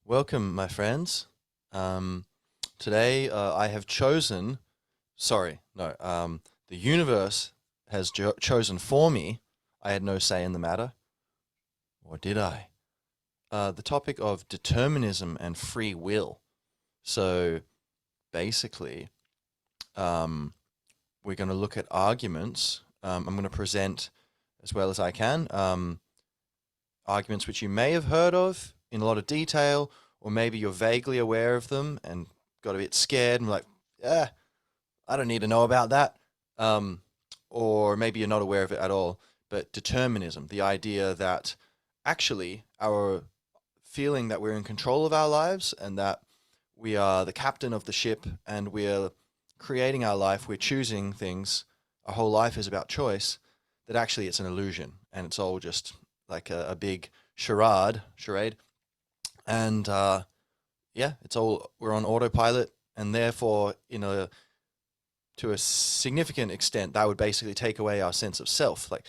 Welcome, my friends. Today I have chosen, sorry, no, the universe has chosen for me. I had no say in the matter, or did I? The topic of determinism and free will. So basically, um, we're going to look at arguments. I'm going to present as well as I can arguments which you may have heard of in a lot of detail, or maybe you're vaguely aware of them and got a bit scared and like, yeah, I don't need to know about that. Um, or maybe you're not aware of it at all. But determinism, the idea that actually our feeling that we're in control of our lives and that we are the captain of the ship and we're creating our life, we're choosing things, our whole life is about choice, that actually it's an illusion and it's all just like a big charade. And yeah, it's all, we're on autopilot, and therefore, to a significant extent, that would basically take away our sense of self. Like,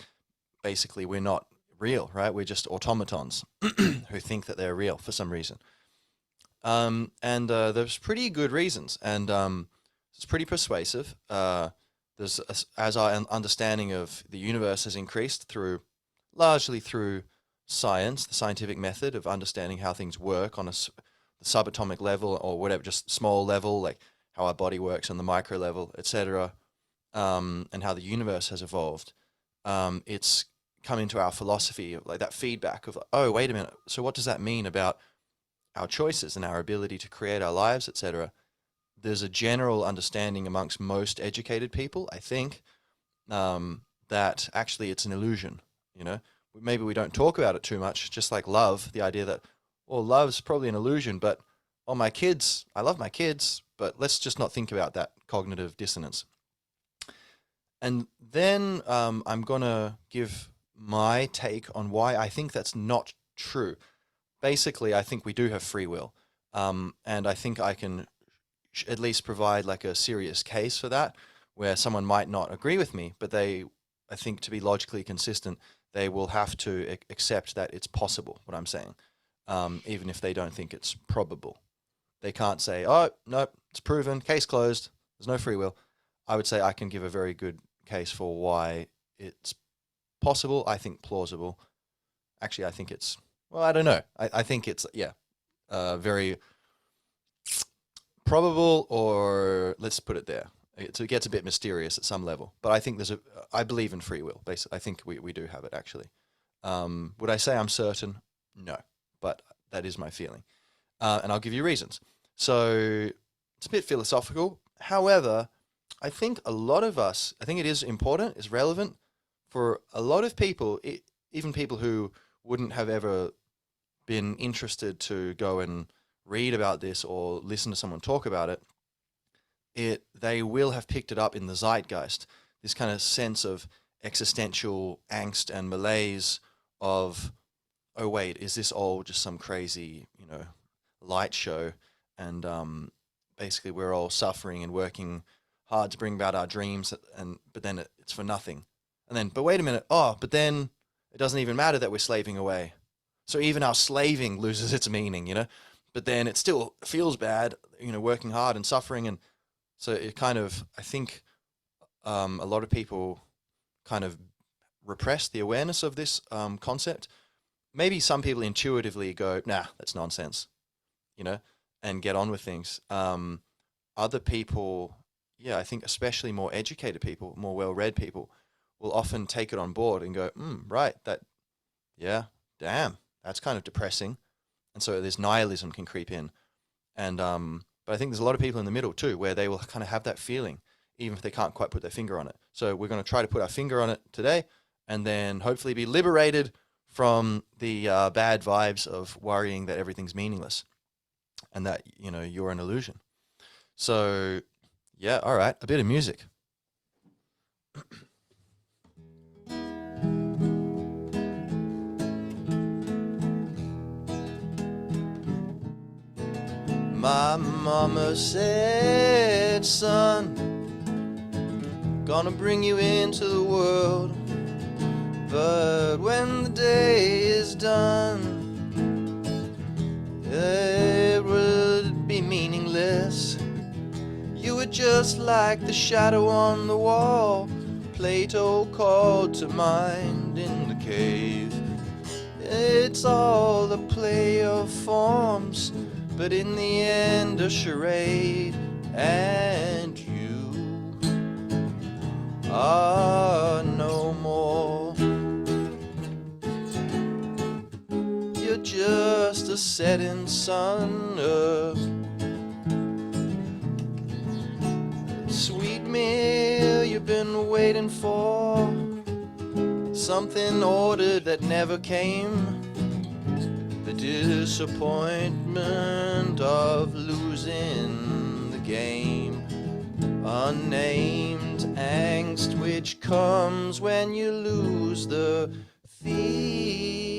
basically, we're not real, right? We're just automatons who think that they're real for some reason. And there's pretty good reasons, and it's pretty persuasive. As our understanding of the universe has increased largely through science, the scientific method of understanding how things work on a subatomic level or whatever, just small level, like how our body works on the micro level, etc., and how the universe has evolved. It's come into our philosophy of like that feedback of, oh, wait a minute, so what does that mean about our choices and our ability to create our lives, etc.? There's a general understanding amongst most educated people, I think, that actually it's an illusion. You know, maybe we don't talk about it too much, just like love, the idea that, well, love's probably an illusion, but oh, my kids, I love my kids, but let's just not think about that cognitive dissonance. And then I'm going to give my take on why I think that's not true. Basically, I think we do have free will. And I think I can at least provide like a serious case for that, where someone might not agree with me, but I think to be logically consistent, they will have to accept that it's possible, what I'm saying, even if they don't think it's probable. They can't say, oh, no, it's proven, case closed, there's no free will. I would say I can give a very good case for why it's possible. I think plausible. Actually, I think it's, well, I don't know. I think it's, yeah, very probable, or let's put it there. It gets a bit mysterious at some level, but I think I believe in free will. Basically, I think we do have it actually. Would I say I'm certain? No, but that is my feeling. And I'll give you reasons. So it's a bit philosophical. However, I think I think it is important, it's relevant for a lot of people, even people who wouldn't have ever been interested to go and read about this or listen to someone talk about it. They will have picked it up in the zeitgeist, this kind of sense of existential angst and malaise of, oh wait, is this all just some crazy, light show? And basically we're all suffering and working hard to bring about our dreams, but then it's for nothing. And then, but wait a minute, oh, but then it doesn't even matter that we're slaving away. So even our slaving loses its meaning. But then it still feels bad, working hard and suffering. And so it kind of, I think a lot of people kind of repress the awareness of this concept. Maybe some people intuitively go, nah, that's nonsense, and get on with things. Other people, yeah, I think especially more educated people, more well-read people, will often take it on board and go, right, yeah, damn, that's kind of depressing. And so this nihilism can creep in. And but I think there's a lot of people in the middle too, where they will kind of have that feeling, even if they can't quite put their finger on it. So we're going to try to put our finger on it today, and then hopefully be liberated from the bad vibes of worrying that everything's meaningless and that you're an illusion. So yeah, all right, a bit of music. My mama said, son, gonna bring you into the world, but when the day is done, it would be meaningless. You were just like the shadow on the wall Plato called to mind in the cave. It's all a play of forms, but in the end a charade, and you are no more. You're just a setting sun, sweet meal you've been waiting for, something ordered that never came, the disappointment of losing the game, unnamed angst which comes when you lose the feeling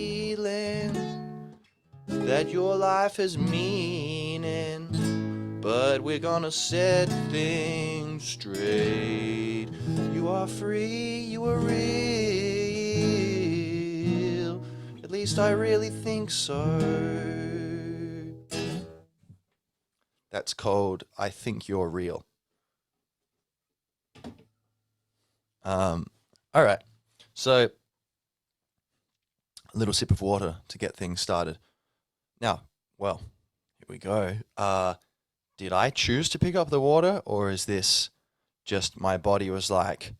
that your life has meaning. But we're gonna set things straight. You are free, you are real. At least I really think so. That's called I Think You're Real. All right. So, a little sip of water to get things started. Now, well, here we go. Did I choose to pick up the water, or is this just my body was like,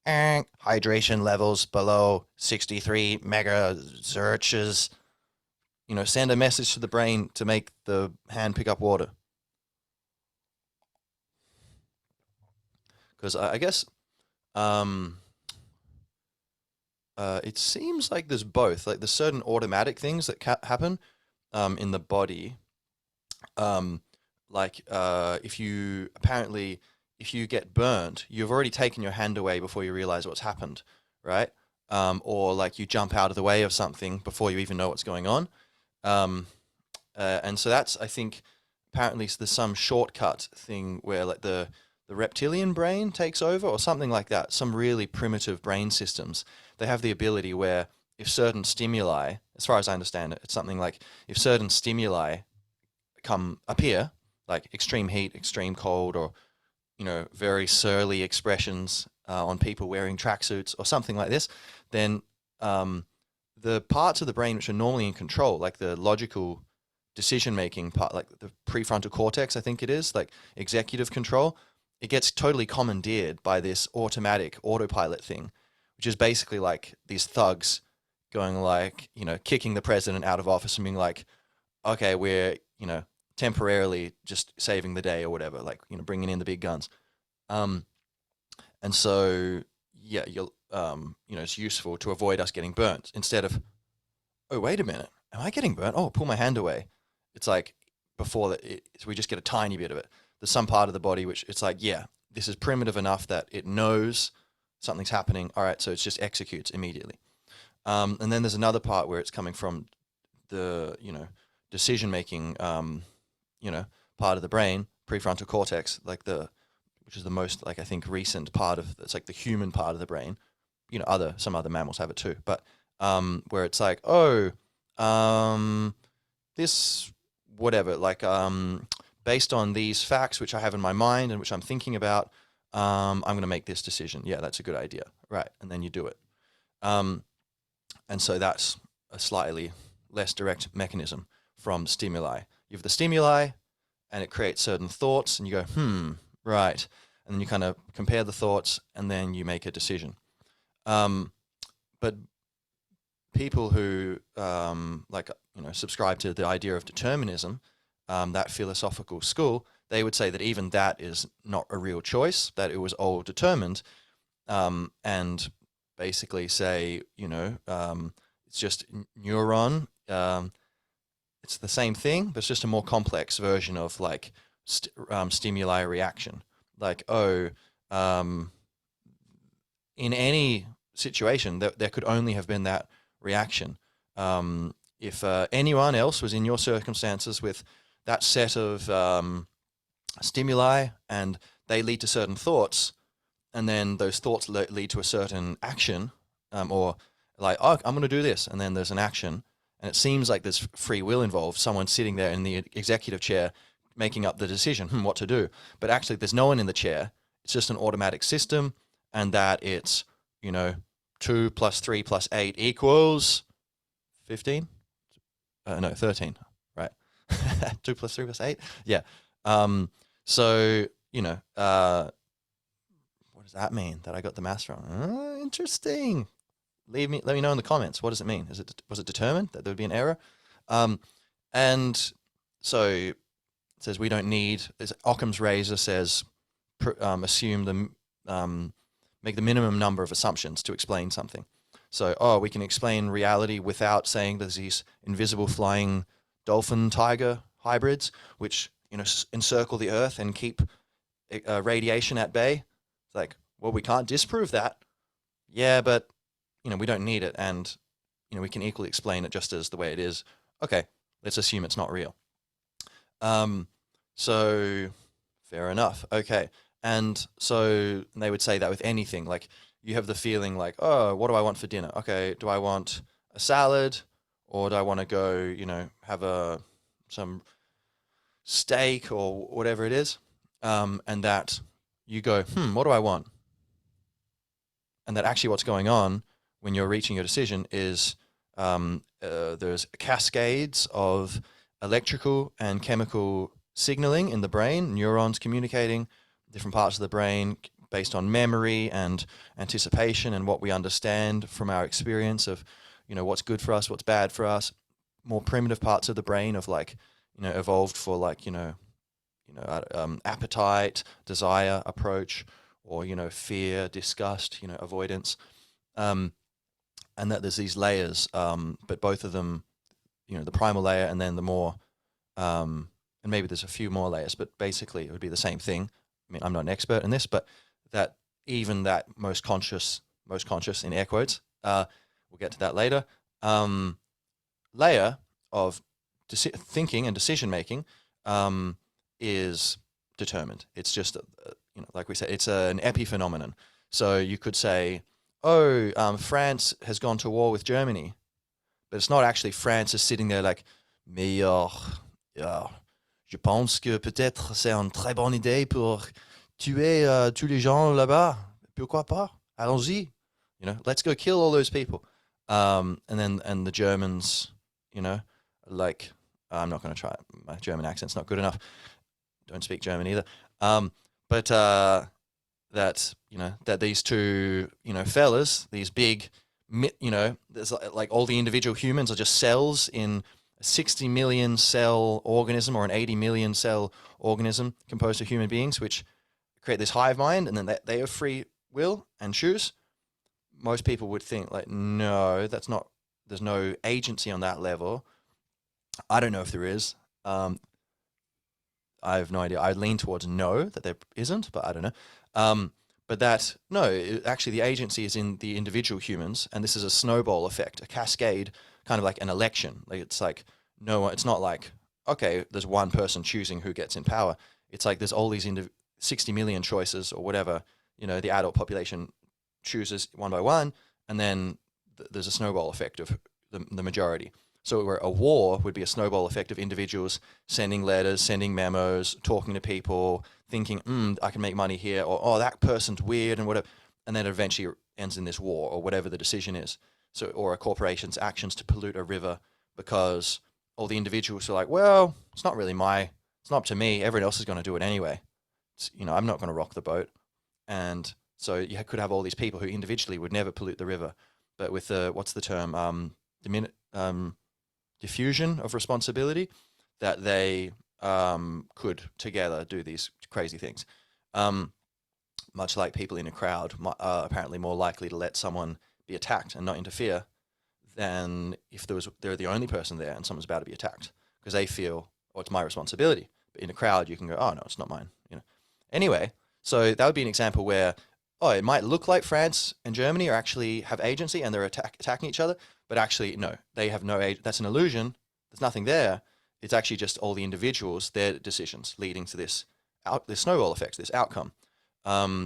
hydration levels below 63 megazerches, send a message to the brain to make the hand pick up water? Because I guess it seems like there's both. Like there's certain automatic things that happen in the body. If you get burnt, you've already taken your hand away before you realize what's happened, right? Or like you jump out of the way of something before you even know what's going on. And so that's, I think, apparently there's some shortcut thing where like the reptilian brain takes over or something like that. Some really primitive brain systems. They have the ability where if certain stimuli, as far as I understand it, it's something like if certain stimuli appear, like extreme heat, extreme cold, or very surly expressions on people wearing tracksuits or something like this, then the parts of the brain which are normally in control, like the logical decision-making part, like the prefrontal cortex, I think it is, like executive control, it gets totally commandeered by this automatic autopilot thing, which is basically like these thugs going like, kicking the president out of office and being like, okay, we're, temporarily just saving the day or whatever, like, bringing in the big guns. And so, yeah, it's useful to avoid us getting burnt instead of, oh, wait a minute, am I getting burnt? Oh, pull my hand away. It's like before that, so we just get a tiny bit of it. There's some part of the body which it's like, yeah, this is primitive enough that it knows something's happening. All right, so it just executes immediately. And then there's another part where it's coming from the, decision-making, part of the brain, prefrontal cortex, which is the most, like, I think, recent part of, it's like the human part of the brain. Some other mammals have it too, but where it's like, this, whatever, like, based on these facts which I have in my mind and which I'm thinking about, I'm going to make this decision. Yeah, that's a good idea. Right. And then you do it. And so that's a slightly less direct mechanism from stimuli. You have the stimuli and it creates certain thoughts and you go, right. And then you kind of compare the thoughts and then you make a decision. But people who subscribe to the idea of determinism, that philosophical school, they would say that even that is not a real choice, that it was all determined, and basically say, it's just neuron. It's the same thing, but it's just a more complex version of like stimuli reaction. Like, in any situation, there could only have been that reaction. If anyone else was in your circumstances with that set of stimuli and they lead to certain thoughts, and then those thoughts lead to a certain action, or like, oh, I'm going to do this, and then there's an action, and it seems like there's free will involved, someone sitting there in the executive chair making up the decision, what to do. But actually, there's no one in the chair. It's just an automatic system, and that it's, 2 plus 3 plus 8 equals 15? No, 13, right? 2 plus 3 plus 8? Yeah. So, what does that mean? That I got the maths wrong? Interesting. Let me know in the comments. What does it mean? Was it determined that there would be an error? And so it says we don't need. Occam's razor says assume make the minimum number of assumptions to explain something. So we can explain reality without saying there's these invisible flying dolphin tiger hybrids which encircle the Earth and keep radiation at bay. It's like, well, we can't disprove that. Yeah, but we don't need it, and we can equally explain it just as the way it is. Okay, let's assume it's not real. So fair enough. Okay, and so they would say that with anything. Like, you have the feeling like, oh, what do I want for dinner? Okay, do I want a salad, or do I want to go, have some steak or whatever it is? And that you go, what do I want? And that actually what's going on when you're reaching your decision is there's cascades of electrical and chemical signaling in the brain, neurons communicating different parts of the brain based on memory and anticipation and what we understand from our experience of, what's good for us, what's bad for us. More primitive parts of the brain of evolved for appetite, desire, approach, or fear, disgust, avoidance, and that there's these layers, but both of them, the primal layer and then the more, and maybe there's a few more layers, but basically it would be the same thing. I mean, I'm not an expert in this, but that even that most conscious in air quotes, we'll get to that later, layer of thinking and decision making is determined. It's just, like we said, it's an epiphenomenon. So you could say, France has gone to war with Germany, but it's not actually France is sitting there like, mais je pense que peut-être c'est une très bonne idée pour tuer tous les gens là-bas. Pourquoi pas? Allons-y. Let's go kill all those people. And the Germans, like, I'm not going to try it. My German accent's not good enough. Don't speak German either. But that these two, fellas, these big, there's like all the individual humans are just cells in a 60 million cell organism or an 80 million cell organism composed of human beings, which create this hive mind, and then they have free will and choose. Most people would think like, no, that's not, there's no agency on that level. I don't know if there is. I have no idea. I lean towards no, that there isn't, but I don't know. But that, no, actually the agency is in the individual humans, and this is a snowball effect, a cascade, kind of like an election. Like, it's like, no, it's not like, okay, there's one person choosing who gets in power. It's like there's all these 60 million choices or whatever, the adult population chooses one by one, and then there's a snowball effect of the majority. So where a war would be a snowball effect of individuals sending letters, sending memos, talking to people, thinking, I can make money here, or, oh, that person's weird and whatever. And then it eventually ends in this war or whatever the decision is. So, or a corporation's actions to pollute a river because all the individuals are like, well, it's not up to me. Everyone else is going to do it anyway. I'm not going to rock the boat. And so you could have all these people who individually would never pollute the river. But with what's the term? Diffusion of responsibility, that they could together do these crazy things. Much like people in a crowd are apparently more likely to let someone be attacked and not interfere than if they're the only person there and someone's about to be attacked, because they feel, oh, it's my responsibility. But in a crowd, you can go, oh no, it's not mine. Anyway, so that would be an example where, it might look like France and Germany are actually have agency and they're attacking each other, but actually, no, they have no age. That's an illusion. There's nothing there. It's actually just all the individuals, their decisions leading to this snowball effect, this outcome,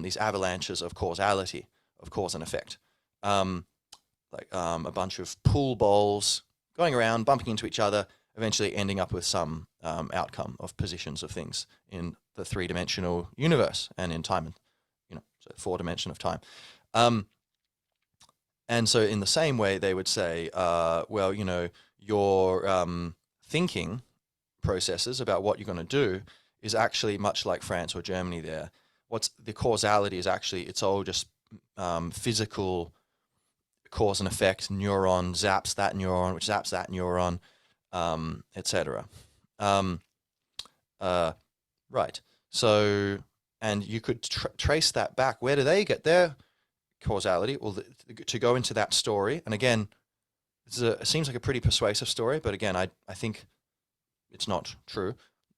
these avalanches of causality, of cause and effect. A bunch of pool balls going around, bumping into each other, eventually ending up with some outcome of positions of things in the three-dimensional universe and in time, so 4 dimension of time. And so in the same way, they would say, well, your thinking processes about what you're going to do is actually much like France or Germany there. What's the causality is actually, it's all just physical cause and effect. Neuron zaps that neuron, which zaps that neuron, etc. Right. So, and you could trace that back. Where do they get their causality? Well, to go into that story, and again, it seems like a pretty persuasive story, but again, I think it's not true.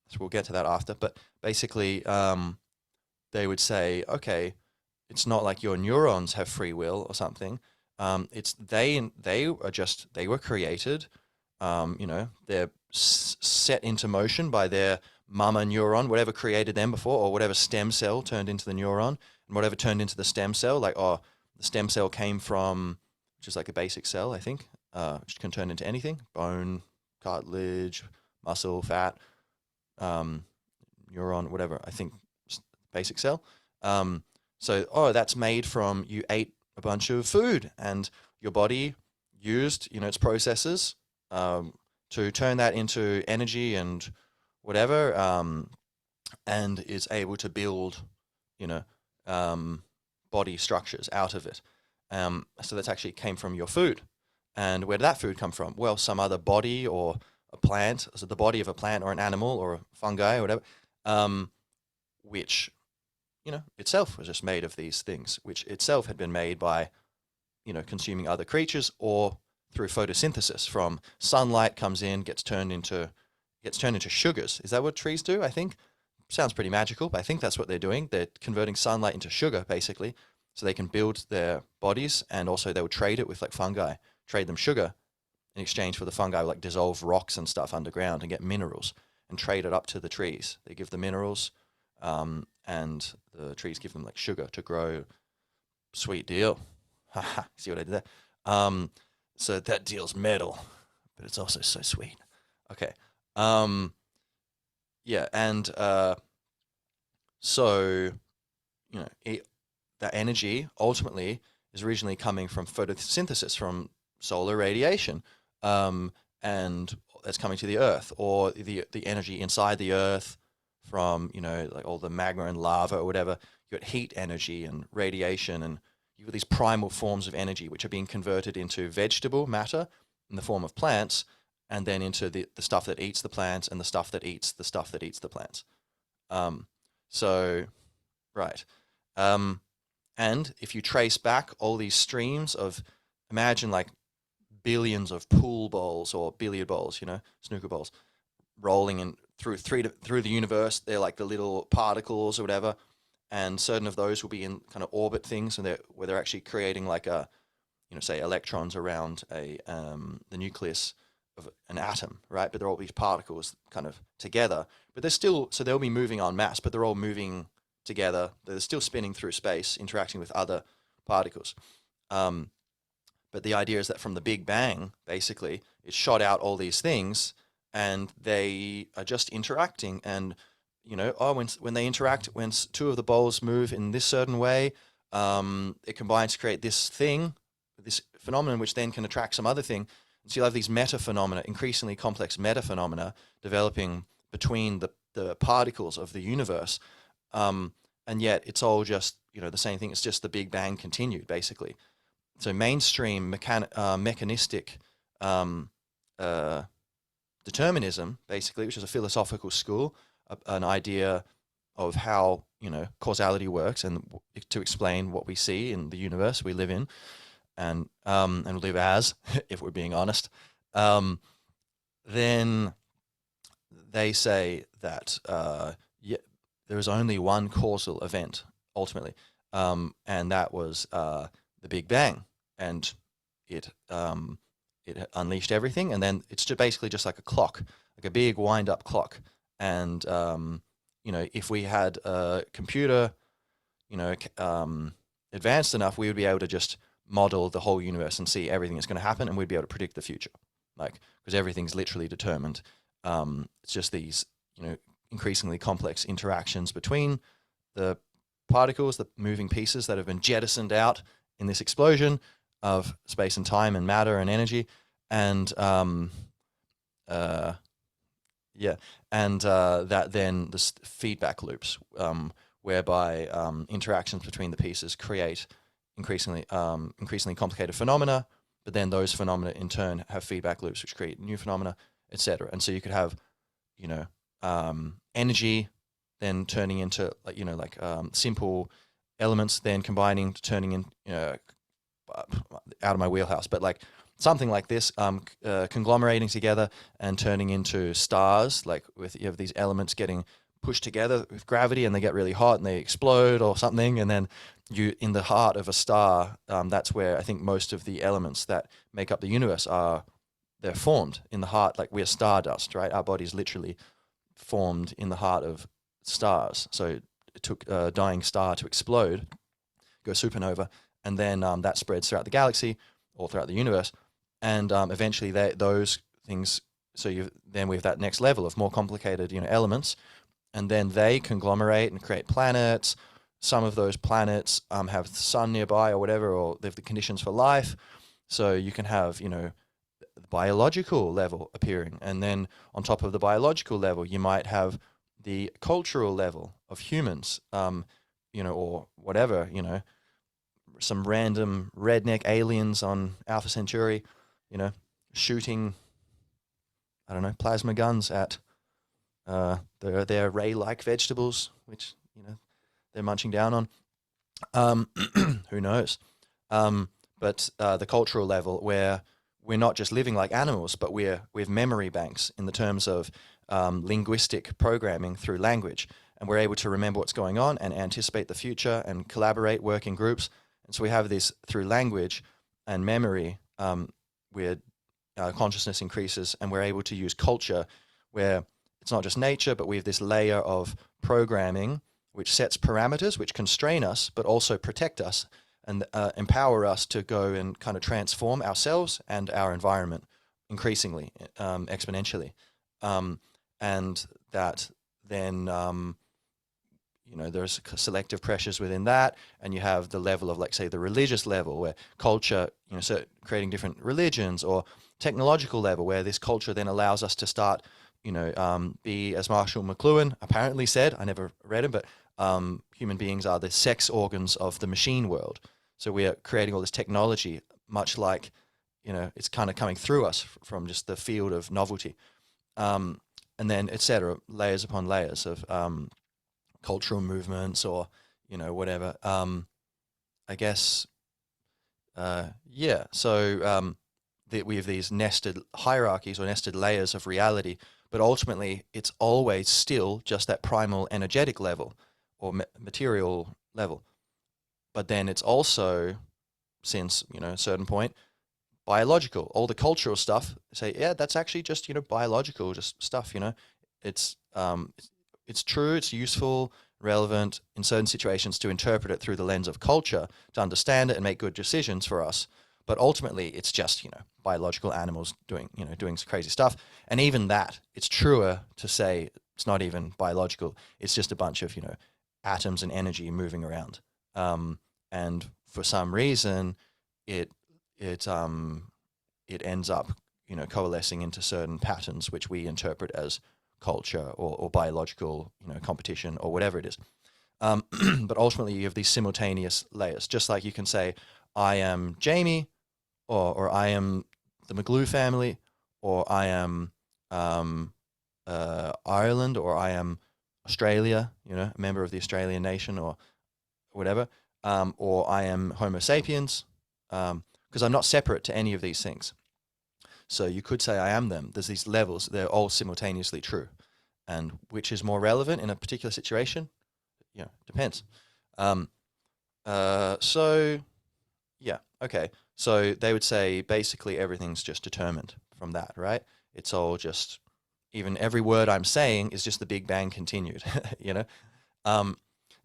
So we'll get to that after. But basically, they would say, okay, it's not like your neurons have free will or something. It's they were created. They're set into motion by their mama neuron, whatever created them before, or whatever stem cell turned into the neuron, and whatever turned into the stem cell. Like, the stem cell came from, which is like a basic cell, I think, which can turn into anything: bone, cartilage, muscle, fat, neuron, whatever. I think basic cell. So, that's made from you ate a bunch of food and your body used, its processes to turn that into energy and whatever, and is able to build, body structures out of it. So that's actually came from your food. And where did that food come from? Well, some other body or a plant, so the body of a plant or an animal or a fungi or whatever, which, itself was just made of these things, which itself had been made by, consuming other creatures or through photosynthesis from sunlight comes in, gets turned into sugars. Is that what trees do? I think sounds pretty magical, but I think that's what they're doing. They're converting sunlight into sugar, basically, so they can build their bodies, and also they would trade it with like fungi, trade them sugar in exchange for the fungi, like dissolve rocks and stuff underground and get minerals and trade it up to the trees. They give the minerals, and the trees give them like sugar to grow. Sweet deal. Haha, see what I did there? So that deal's metal, but it's also so sweet. Okay. Yeah, and so, that energy ultimately is originally coming from photosynthesis, from solar radiation, and that's coming to the Earth, or the energy inside the Earth from, like all the magma and lava or whatever. You got heat energy and radiation, and you got these primal forms of energy which are being converted into vegetable matter in the form of plants, and then into the stuff that eats the plants, and the stuff that eats the stuff that eats the plants. So, right. And if you trace back all these streams of, imagine like billions of pool balls or billiard balls, snooker balls, rolling in through the universe. They're like the little particles or whatever, and certain of those will be in kind of orbit things, and where they're actually creating like a, say electrons around the nucleus of an atom, right? But they're all these particles kind of together, but so they'll be moving en masse, but they're all moving together. They're still spinning through space, interacting with other particles. But the idea is that from the Big Bang, basically, it shot out all these things, and they are just interacting. And when they interact, when two of the balls move in this certain way, it combines to create this thing, this phenomenon, which then can attract some other thing. So you'll have these meta-phenomena, increasingly complex meta-phenomena developing between the particles of the universe. And yet it's all just, the same thing. It's just the Big Bang continued, basically. So mainstream mechanistic determinism, basically, which is a philosophical school, an idea of how, causality works, and to explain what we see in the universe we live in, and live as, if we're being honest, then they say that there is only one causal event ultimately, and that was the Big Bang, and it unleashed everything, and then it's basically just like a clock, like a big wind-up clock, and if we had a computer, advanced enough, we would be able to just model the whole universe and see everything that's going to happen, and we'd be able to predict the future. like, because everything's literally determined. It's just these, increasingly complex interactions between the particles, the moving pieces that have been jettisoned out in this explosion of space and time and matter and energy, and yeah, and that then the feedback loops, whereby interactions between the pieces create increasingly complicated phenomena, but then those phenomena in turn have feedback loops which create new phenomena, etc. And so you could have, energy then turning into simple elements, then combining to turning in, out of my wheelhouse, but like something like this, conglomerating together and turning into stars, like you have these elements getting pushed together with gravity and they get really hot and they explode or something, and then you, in the heart of a star, that's where I think most of the elements that make up the universe they're formed in the heart. Like, we're stardust, right? Our body's literally formed in the heart of stars. So it took a dying star to explode, go supernova, and then that spreads throughout the galaxy or throughout the universe, and eventually those things. So then we have that next level of more complicated, elements, and then they conglomerate and create planets. Some of those planets have the sun nearby or whatever, or they have the conditions for life. So you can have, the biological level appearing, and then on top of the biological level, you might have the cultural level of humans, or whatever, some random redneck aliens on Alpha Centauri, shooting, I don't know, plasma guns at their ray-like vegetables, which, they're munching down on. Who knows? But the cultural level, where we're not just living like animals, but we have memory banks in the terms of linguistic programming through language, and we're able to remember what's going on and anticipate the future and collaborate, work in groups. And so we have this through language and memory, where consciousness increases, and we're able to use culture, where it's not just nature, but we have this layer of programming which sets parameters which constrain us, but also protect us and empower us to go and kind of transform ourselves and our environment increasingly, exponentially. And that then, there's selective pressures within that, and you have the level of, like, say, the religious level, where culture, so creating different religions, or technological level, where this culture then allows us to start, be, as Marshall McLuhan apparently said, I never read him, but human beings are the sex organs of the machine world. So we are creating all this technology, much like, it's kind of coming through us from just the field of novelty. And then, etc., layers upon layers of cultural movements, or, whatever. I guess, yeah. So we have these nested hierarchies or nested layers of reality, but ultimately it's always still just that primal energetic level or material level. But then it's also, since, a certain point, biological. All the cultural stuff, say, yeah, that's actually just, biological, just stuff, It's true, it's useful, relevant in certain situations to interpret it through the lens of culture, to understand it and make good decisions for us. But ultimately, it's just, biological animals doing some crazy stuff. And even that, it's truer to say it's not even biological. It's just a bunch of, atoms and energy moving around. And for some reason, it ends up, coalescing into certain patterns which we interpret as culture or biological, competition or whatever it is. But ultimately, you have these simultaneous layers. Just like you can say, I am Jamie, or I am the McGlue family, or I am Ireland, or I am Australia, a member of the Australian nation, or whatever, or I am Homo sapiens, because I'm not separate to any of these things. So you could say I am them. There's these levels. They're all simultaneously true. And which is more relevant in a particular situation? Depends. So, yeah, okay. So they would say basically everything's just determined from that, right? It's all just, even every word I'm saying is just the Big Bang continued,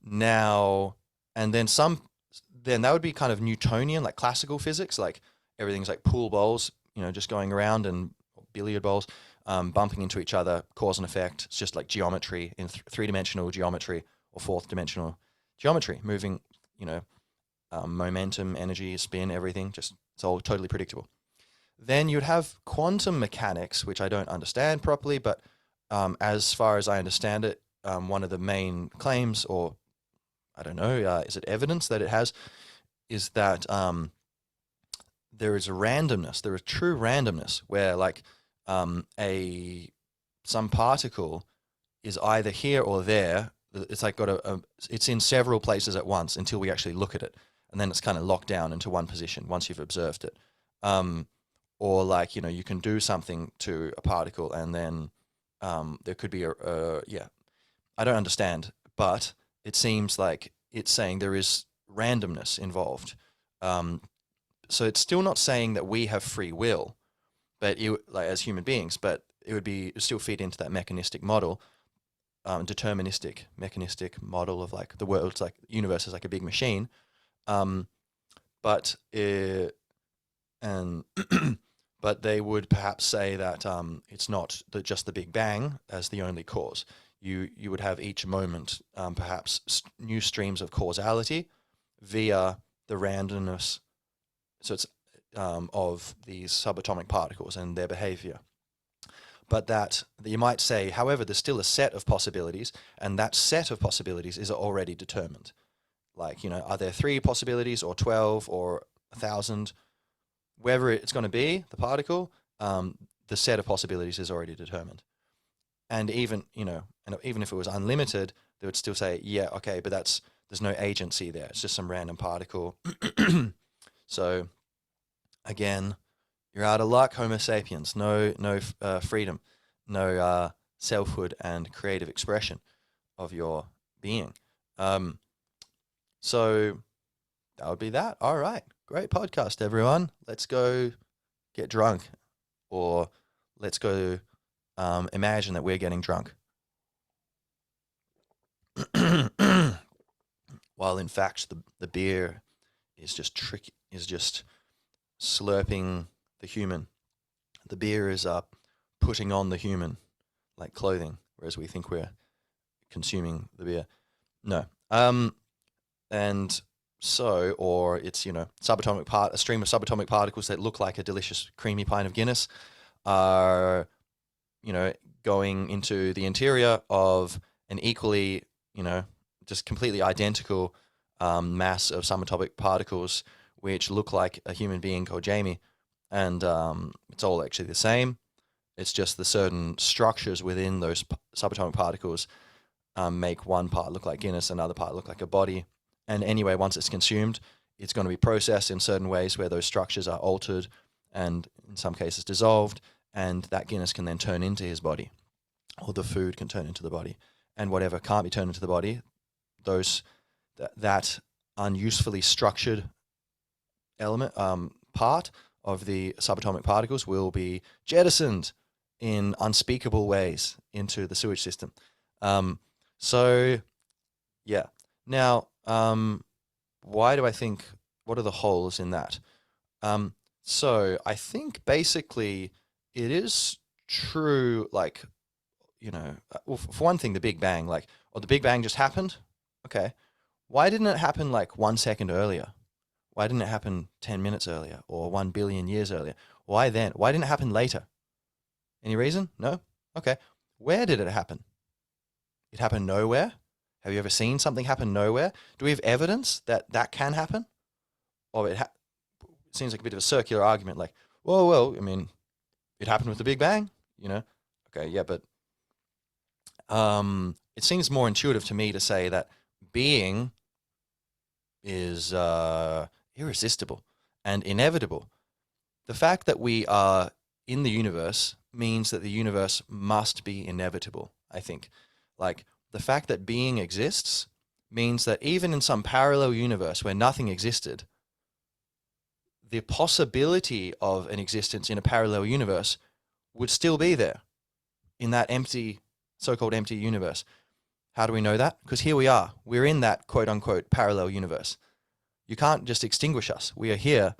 Now, and then then that would be kind of Newtonian, like classical physics, like everything's like pool bowls, just going around and billiard balls, bumping into each other, cause and effect. It's just like geometry in three-dimensional geometry or fourth-dimensional geometry, moving, momentum, energy, spin, everything. Just it's all totally predictable. Then you'd have quantum mechanics, which I don't understand properly, but as far as I understand it, one of the main claims, or I don't know, is it evidence that it has, is that there is a randomness, there is true randomness, where like some particle is either here or there. It's like it's in several places at once until we actually look at it, and then it's kind of locked down into one position once you've observed it. Or like, you can do something to a particle and then there could be I don't understand, but it seems like it's saying there is randomness involved. So it's still not saying that we have free will, but like as human beings, but it would still feed into that mechanistic model, deterministic, mechanistic model of like the world's like universe is like a big machine. But but they would perhaps say that it's not just the Big Bang as the only cause. You would have each moment perhaps new streams of causality via the randomness. So it's of these subatomic particles and their behavior. But that you might say, however, there's still a set of possibilities, and that set of possibilities is already determined. Like, are there 3 possibilities or 12 or 1,000? Wherever it's going to be, the particle, the set of possibilities is already determined. And even, even if it was unlimited, they would still say, yeah, okay, but there's no agency there. It's just some random particle. So, again, you're out of luck, Homo sapiens. No freedom, no selfhood and creative expression of your being. So that would be that. All right. Great podcast, everyone. Let's go get drunk, or let's go imagine that we're getting drunk. While in fact the beer is just slurping the human. The beer is putting on the human like clothing, whereas we think we're consuming the beer. No. And so, or it's, a stream of subatomic particles that look like a delicious creamy pint of Guinness are, going into the interior of an equally, just completely identical mass of subatomic particles, which look like a human being called Jamie. And it's all actually the same. It's just the certain structures within those subatomic particles make one part look like Guinness, another part look like a body. And anyway, once it's consumed, it's going to be processed in certain ways where those structures are altered and in some cases dissolved, and that Guinness can then turn into his body, or the food can turn into the body. And whatever can't be turned into the body, that unusefully structured element, part of the subatomic particles will be jettisoned in unspeakable ways into the sewage system. So, yeah. Now, why do I think, what are the holes in that? So I think basically it is true, like, well, for one thing, the Big Bang, like, the Big Bang just happened? Okay. Why didn't it happen like 1 second earlier? Why didn't it happen 10 minutes earlier or 1 billion years earlier? Why then? Why didn't it happen later? Any reason? No? Okay. Where did it happen? It happened nowhere? Have you ever seen something happen nowhere? Do we have evidence that that can happen? Or it seems like a bit of a circular argument, like, well, I mean, it happened with the Big Bang, Okay, yeah, but it seems more intuitive to me to say that being is irresistible and inevitable. The fact that we are in the universe means that the universe must be inevitable, I think. Like, the fact that being exists means that even in some parallel universe where nothing existed, the possibility of an existence in a parallel universe would still be there in that empty, so-called empty universe. How do we know that? Because here we are. We're in that quote-unquote parallel universe. You can't just extinguish us. We are here.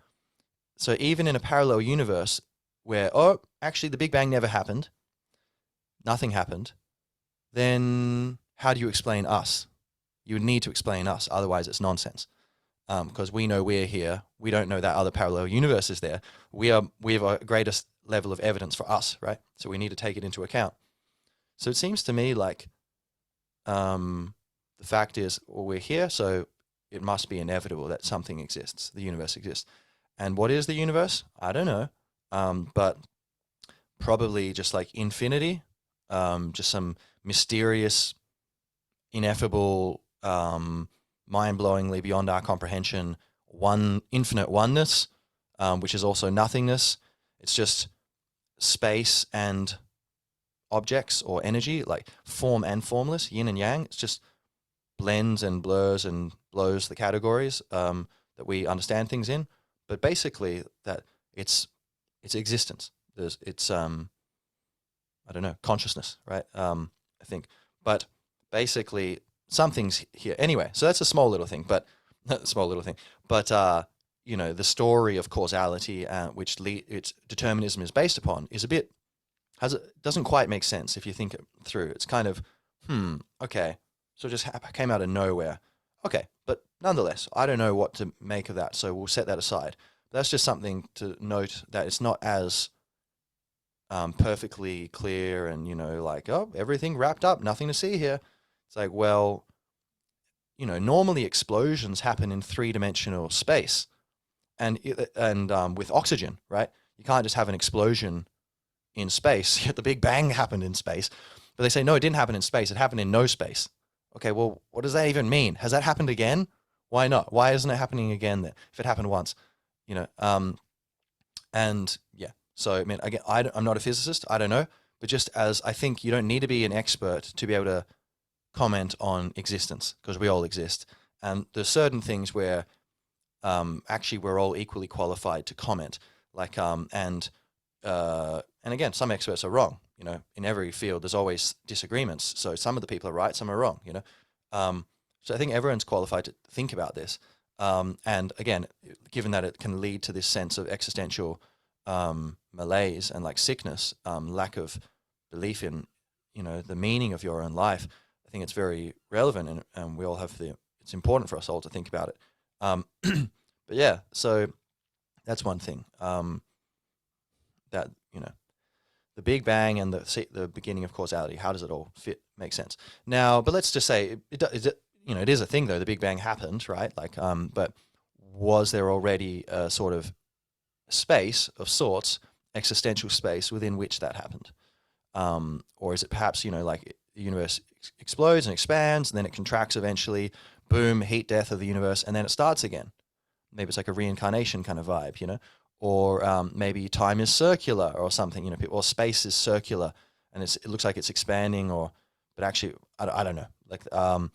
So even in a parallel universe, where, oh, actually the Big Bang never happened, nothing happened, then how do you explain us? You would need to explain us, otherwise it's nonsense. Because we know we're here, we don't know that other parallel universe is there. We have a greatest level of evidence for us, right? So we need to take it into account. So it seems to me like the fact is, well, we're here, so it must be inevitable that something exists, the universe exists. And what is the universe? I don't know, but probably just like infinity, just some mysterious, ineffable, mind-blowingly beyond our comprehension, infinite oneness, which is also nothingness. It's just space and objects or energy, like form and formless, yin and yang. It's just blends and blurs and blows the categories that we understand things in. But basically, that it's existence. It's I don't know, consciousness, right? I think, but basically something's here anyway. So that's a small little thing, but you know, the story of causality, which its determinism is based upon, is a bit doesn't quite make sense if you think it through. It's kind of okay, so it just came out of nowhere. Okay, but nonetheless, I don't know what to make of that, so we'll set that aside. But that's just something to note, that it's not as perfectly clear and, you know, like, oh, everything wrapped up, nothing to see here. It's like, well, you know, normally explosions happen in three-dimensional space, and with oxygen, right? You can't just have an explosion in space. The Big Bang happened in space, but they say no, it didn't happen in space. It happened in no space. Okay, well, what does that even mean? Has that happened again? Why not? Why isn't it happening again then? If it happened once, you know, and yeah. So I mean, again, I'm not a physicist. I don't know, but just as I think you don't need to be an expert to be able to comment on existence, because we all exist, and there's certain things where actually we're all equally qualified to comment. Like and again, some experts are wrong. You know, in every field, there's always disagreements. So some of the people are right, some are wrong. You know, so I think everyone's qualified to think about this. And again, given that it can lead to this sense of existential malaise and like sickness, lack of belief in, you know, the meaning of your own life, I think it's very relevant, and we all have it's important for us all to think about it. But yeah, so that's one thing, that, you know, the Big Bang and the beginning of causality. How does it all fit? Make sense now? But let's just say you know, it is a thing though. The Big Bang happened, right? Like, but was there already a sort of space of sorts, existential space within which that happened, or is it perhaps, you know, like the universe explodes and expands, and then it contracts eventually, boom, heat death of the universe, and then it starts again? Maybe it's like a reincarnation kind of vibe, you know. Or maybe time is circular or something, you know, or space is circular and it looks like it's expanding, but actually, I don't know. Like, I'm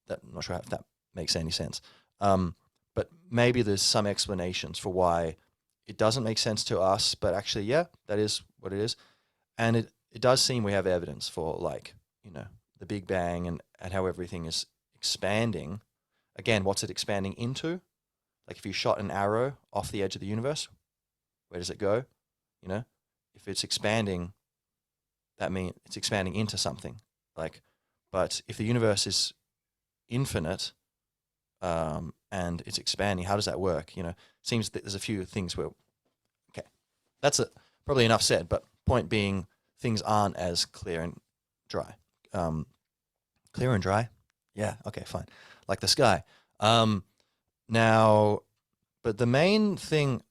not sure if that makes any sense. But maybe there's some explanations for why it doesn't make sense to us, but actually, yeah, that is what it is. And it does seem we have evidence for, like, you know, the Big Bang and how everything is expanding. Again, what's it expanding into? Like if you shot an arrow off the edge of the universe, where does it go? You know, if it's expanding, that means it's expanding into something. Like, but if the universe is infinite, and it's expanding, how does that work? You know, seems that there's a few things where, okay, that's probably enough said. But point being, things aren't as clear and dry. Clear and dry, yeah, okay, fine. Like the sky. Now, but the main thing,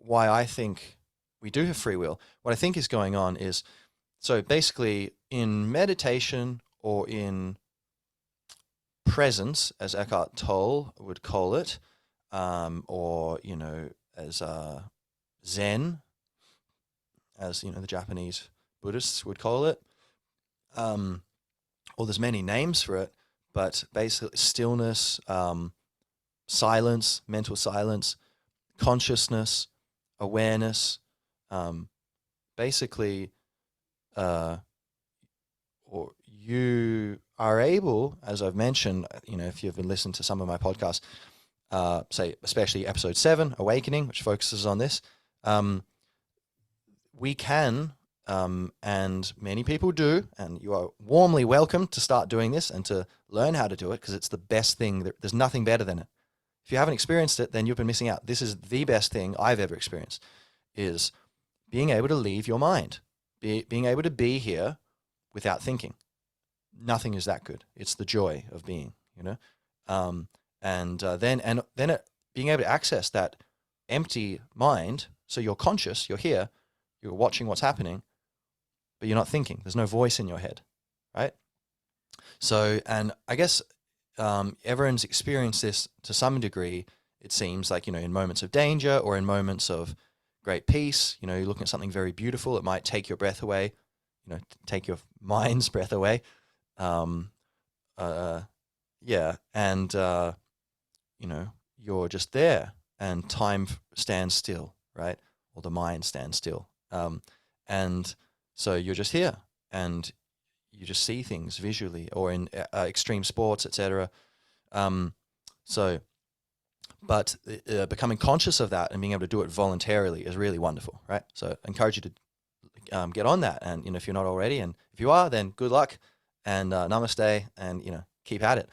why I think we do have free will, what I think is going on is, so basically in meditation or in presence, as Eckhart Tolle would call it, or, you know, as Zen, as, you know, the Japanese Buddhists would call it, or there's many names for it, but basically stillness, silence, mental silence, consciousness, awareness, basically, or you are able, as I've mentioned, you know, if you've been listening to some of my podcasts, say especially episode 7, Awakening, which focuses on this, we can, and many people do, and you are warmly welcome to start doing this and to learn how to do it, because it's the best thing. There's nothing better than it. If you haven't experienced it, then you've been missing out. This is the best thing I've ever experienced, is being able to leave your mind, being able to be here without thinking. Nothing is that good. It's the joy of being, you know. Being able to access that empty mind. So you're conscious, you're here, you're watching what's happening, but you're not thinking. There's no voice in your head, right? So, and I guess everyone's experienced this to some degree. It seems like, you know, in moments of danger or in moments of great peace, you know, you're looking at something very beautiful. It might take your breath away, you know, take your mind's breath away. Yeah. And, you know, you're just there and time stands still, right? Or the mind stands still. And so you're just here and you just see things visually, or in extreme sports, etc. But becoming conscious of that and being able to do it voluntarily is really wonderful, right? So I encourage you to get on that. And, you know, if you're not already, and if you are, then good luck and namaste, and, you know, keep at it.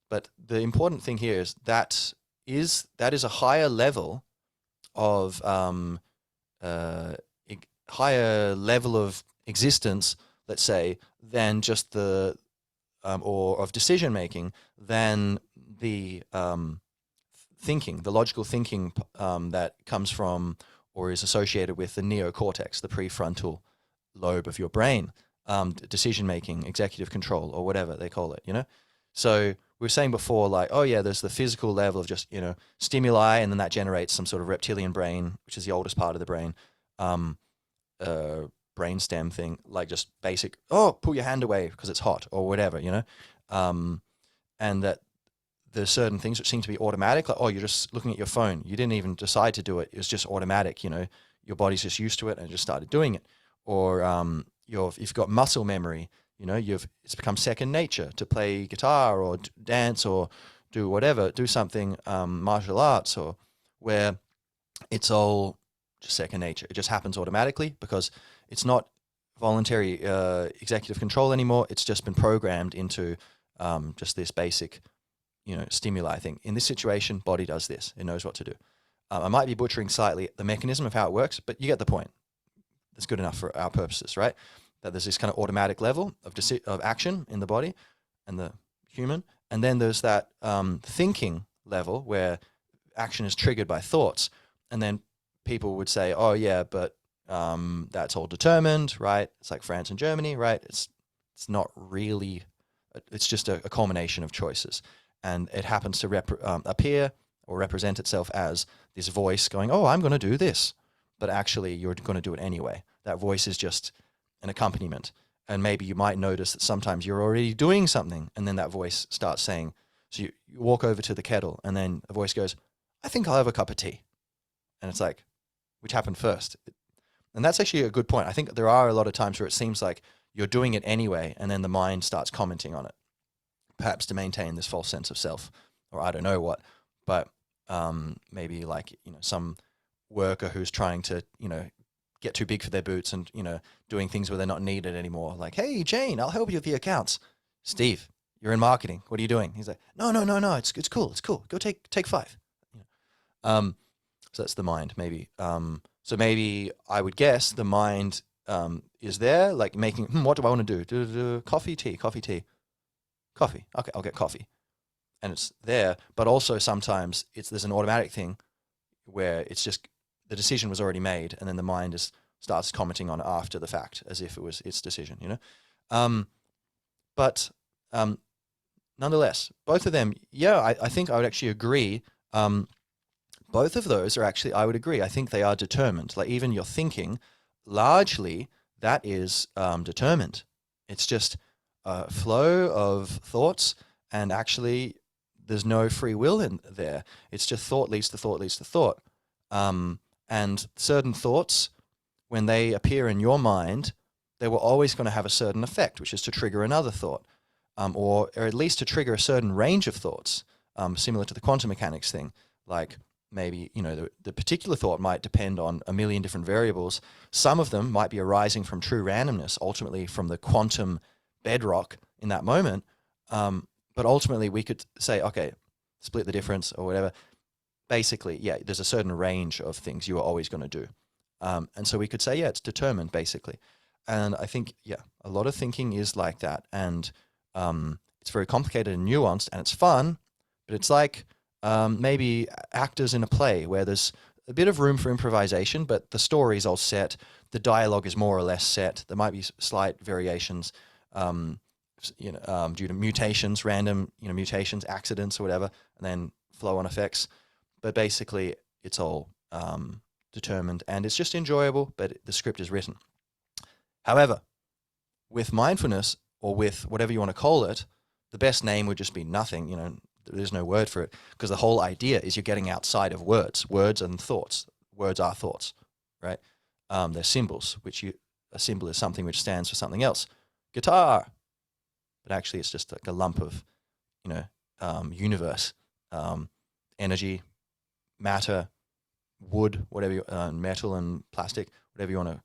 But the important thing here is that is a higher level of higher level of existence, let's say, than just the or of decision making, than the thinking, the logical thinking that comes from or is associated with the neocortex, the prefrontal lobe of your brain, decision making, executive control, or whatever they call it, you know. So we were saying before, like, oh yeah, there's the physical level of just, you know, stimuli, and then that generates some sort of reptilian brain, which is the oldest part of the brain, brainstem thing, like just basic, oh, pull your hand away because it's hot, or whatever, you know. And that there's certain things which seem to be automatic, like, oh, you're just looking at your phone, you didn't even decide to do it, it was just automatic, you know, your body's just used to it and just started doing it. Or if you've got muscle memory, you know, it's become second nature to play guitar or dance or do whatever, do something, martial arts, or where it's all just second nature. It just happens automatically because it's not voluntary executive control anymore. It's just been programmed into just this basic, you know, stimuli thing. In this situation, body does this. It knows what to do. I might be butchering slightly the mechanism of how it works, but you get the point. That's good enough for our purposes, right? That there's this kind of automatic level of action in the body and the human. And then there's that thinking level where action is triggered by thoughts. And then people would say, oh yeah, but that's all determined, right? It's like France and Germany, right? It's not really, it's just a culmination of choices. And it happens to appear or represent itself as this voice going, oh, I'm going to do this. But actually you're going to do it anyway. That voice is just an accompaniment. And maybe you might notice that sometimes you're already doing something, and then that voice starts saying, so you walk over to the kettle, and then a voice goes, I think I'll have a cup of tea. And it's like, which happened first? And that's actually a good point. I think there are a lot of times where it seems like you're doing it anyway, and then the mind starts commenting on it, perhaps to maintain this false sense of self, or I don't know what. But maybe like, you know, some worker who's trying to, you know, get too big for their boots and, you know, doing things where they're not needed anymore. Like, hey, Jane, I'll help you with the accounts. Steve, you're in marketing. What are you doing? He's like, no, it's cool. Go take 5. So that's the mind, maybe. So maybe I would guess the mind is there, like making, what do I want to do? Coffee, tea. Coffee. Okay, I'll get coffee. And it's there, but also sometimes there's an automatic thing where it's just the decision was already made, and then the mind starts commenting on it after the fact as if it was its decision, you know? But nonetheless, both of them, yeah, I think I would actually agree. Both of those are actually, I would agree, I think they are determined. Like even your thinking, largely, that is determined. It's just a flow of thoughts, and actually there's no free will in there. It's just thought leads to thought leads to thought. And certain thoughts, when they appear in your mind, they were always going to have a certain effect, which is to trigger another thought, or at least to trigger a certain range of thoughts, similar to the quantum mechanics thing. Like maybe, the particular thought might depend on a million different variables. Some of them might be arising from true randomness, ultimately from the quantum bedrock in that moment. But ultimately we could say, okay, split the difference or whatever. Basically, yeah, there's a certain range of things you are always going to do. And so we could say, yeah, it's determined basically. And I think, yeah, a lot of thinking is like that. And it's very complicated and nuanced, and it's fun, but it's like maybe actors in a play where there's a bit of room for improvisation, but the story's all set. The dialogue is more or less set. There might be slight variations, due to mutations, random, mutations, accidents or whatever, and then flow-on effects. But basically, it's all determined, and it's just enjoyable, but the script is written. However, with mindfulness, or with whatever you want to call it, the best name would just be nothing. There's no word for it, because the whole idea is you're getting outside of words. Words and thoughts. Words are thoughts, right? They're symbols, a symbol is something which stands for something else. Guitar. But actually it's just like a lump of, universe, energy, matter, wood, whatever, metal and plastic, whatever you want to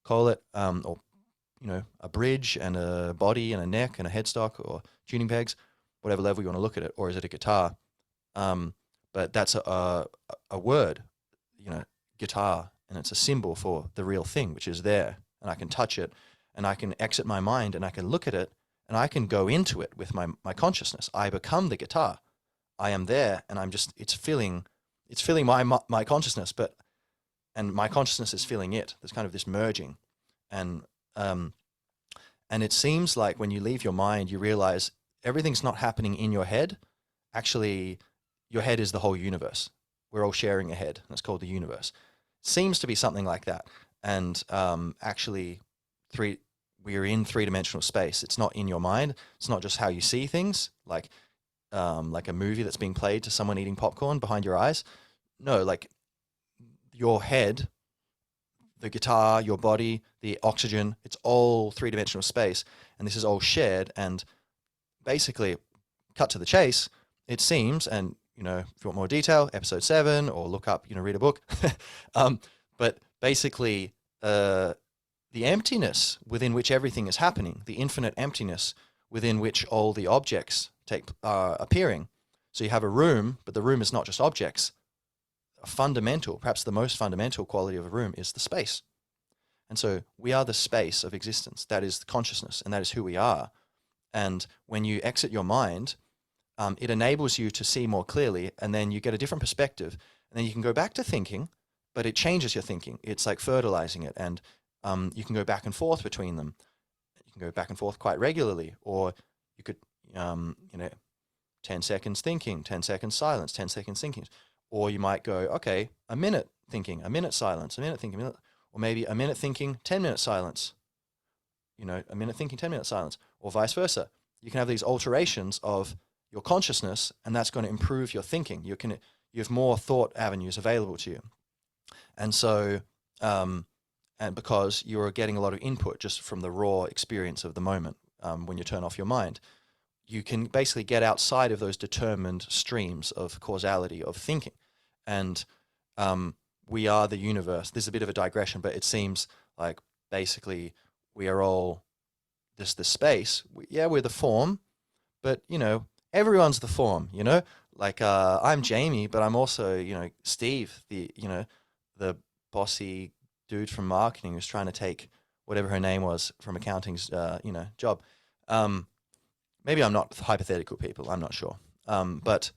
call it, or a bridge and a body and a neck and a headstock or tuning pegs, whatever level you want to look at it. Or is it a guitar? But that's a word, guitar, and it's a symbol for the real thing, which is there, and I can touch it, and I can exit my mind, and I can look at it, and I can go into it with my consciousness. I become the guitar. I am there, and it's filling my consciousness, and my consciousness is filling it. There's kind of this merging, and it seems like when you leave your mind, you realize everything's not happening in your head. Actually, your head is the whole universe. We're all sharing a head, and it's called the universe. Seems to be something like that, and actually, we're in three-dimensional space. It's not in your mind. It's not just how you see things, like a movie that's being played to someone eating popcorn behind your eyes. No, like your head, the guitar, your body, the oxygen, it's all three-dimensional space, and this is all shared. And basically, cut to the chase, it seems, and if you want more detail, episode 7, or look up, read a book. But basically, the emptiness within which everything is happening, the infinite emptiness within which all the objects are appearing. So you have a room, but the room is not just objects. Perhaps the most fundamental quality of a room is the space. And so we are the space of existence. That is the consciousness, and that is who we are. And when you exit your mind, it enables you to see more clearly, and then you get a different perspective, and then you can go back to thinking, but it changes your thinking. It's like fertilizing it, and you can go back and forth between them. You can go back and forth quite regularly, or you could, 10 seconds thinking, 10 seconds silence, 10 seconds thinking. Or you might go, okay, a minute thinking, a minute silence, a minute thinking, or maybe a minute thinking, 10 minutes silence. A minute thinking, 10 minutes silence, or vice versa. You can have these alterations of your consciousness, and that's going to improve your thinking. You have more thought avenues available to you. And so, and because you're getting a lot of input just from the raw experience of the moment, when you turn off your mind, you can basically get outside of those determined streams of causality of thinking. And we are the universe. This is a bit of a digression, but it seems like basically we are all the space. We're the form, but everyone's the form. Like I'm Jamie, but I'm also Steve, the bossy dude from marketing who's trying to take whatever her name was from accounting's job. Maybe I'm not hypothetical, people. I'm not sure. But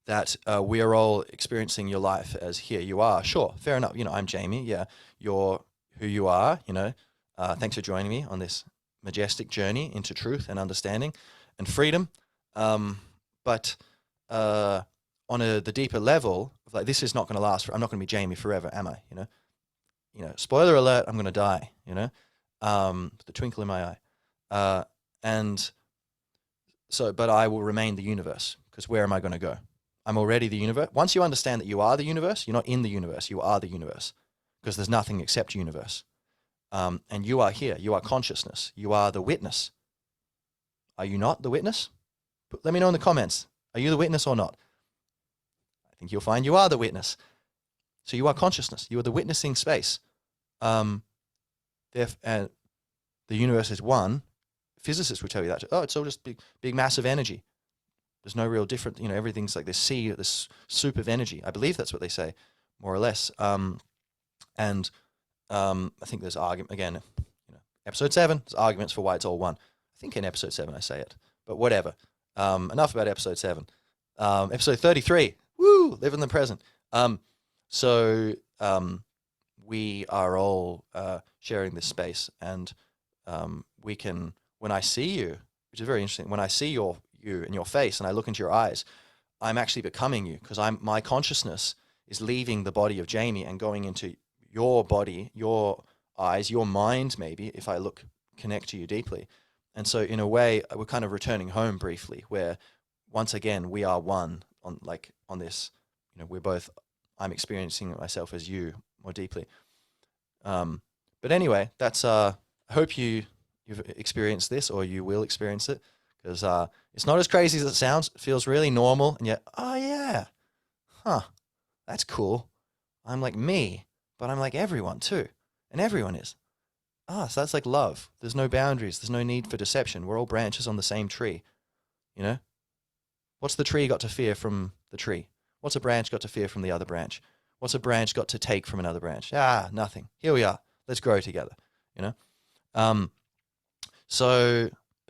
that we are all experiencing your life as here you are. Sure, fair enough. I'm Jamie. Yeah, you're who you are. Thanks for joining me on this majestic journey into truth and understanding and freedom. But on the deeper level, like this is not going to last. I'm not going to be Jamie forever, am I? Spoiler alert, I'm going to die. The twinkle in my eye, and so, but I will remain the universe, because where am I going to go? I'm already the universe. Once you understand that you are the universe, you're not in the universe, you are the universe, because there's nothing except universe. And you are here, you are consciousness, you are the witness. Are you not the witness? Let me know in the comments. Are you the witness or not? think you'll find you are the witness. So you are consciousness. You are the witnessing space. The universe is one. Physicists would tell you that. Oh, it's all just big massive energy. There's no real different, everything's like this sea, this soup of energy. I believe that's what they say, more or less. I think there's argument, again, episode 7, there's arguments for why it's all one. I think in episode 7 I say it, but whatever. Enough about episode 7. Episode 33, woo, live in the present. We are all sharing this space, and we can, when I see you, which is very interesting, when I see you in your face and I look into your eyes, I'm actually becoming you, because my consciousness is leaving the body of Jamie and going into your body, your eyes, your mind, maybe, if I connect to you deeply. And so in a way, we're kind of returning home briefly, where once again, we are one on this, we're both, I'm experiencing myself as you more deeply. But anyway, that's, I hope you've experienced this, or you will experience it, because it's not as crazy as it sounds. It feels really normal, and yet, oh yeah, that's cool. I'm like me, but I'm like everyone too, and everyone is. So that's like love. There's no boundaries. There's no need for deception. We're all branches on the same tree, What's the tree got to fear from the tree? What's a branch got to fear from the other branch? What's a branch got to take from another branch? Nothing. Here we are. Let's grow together, But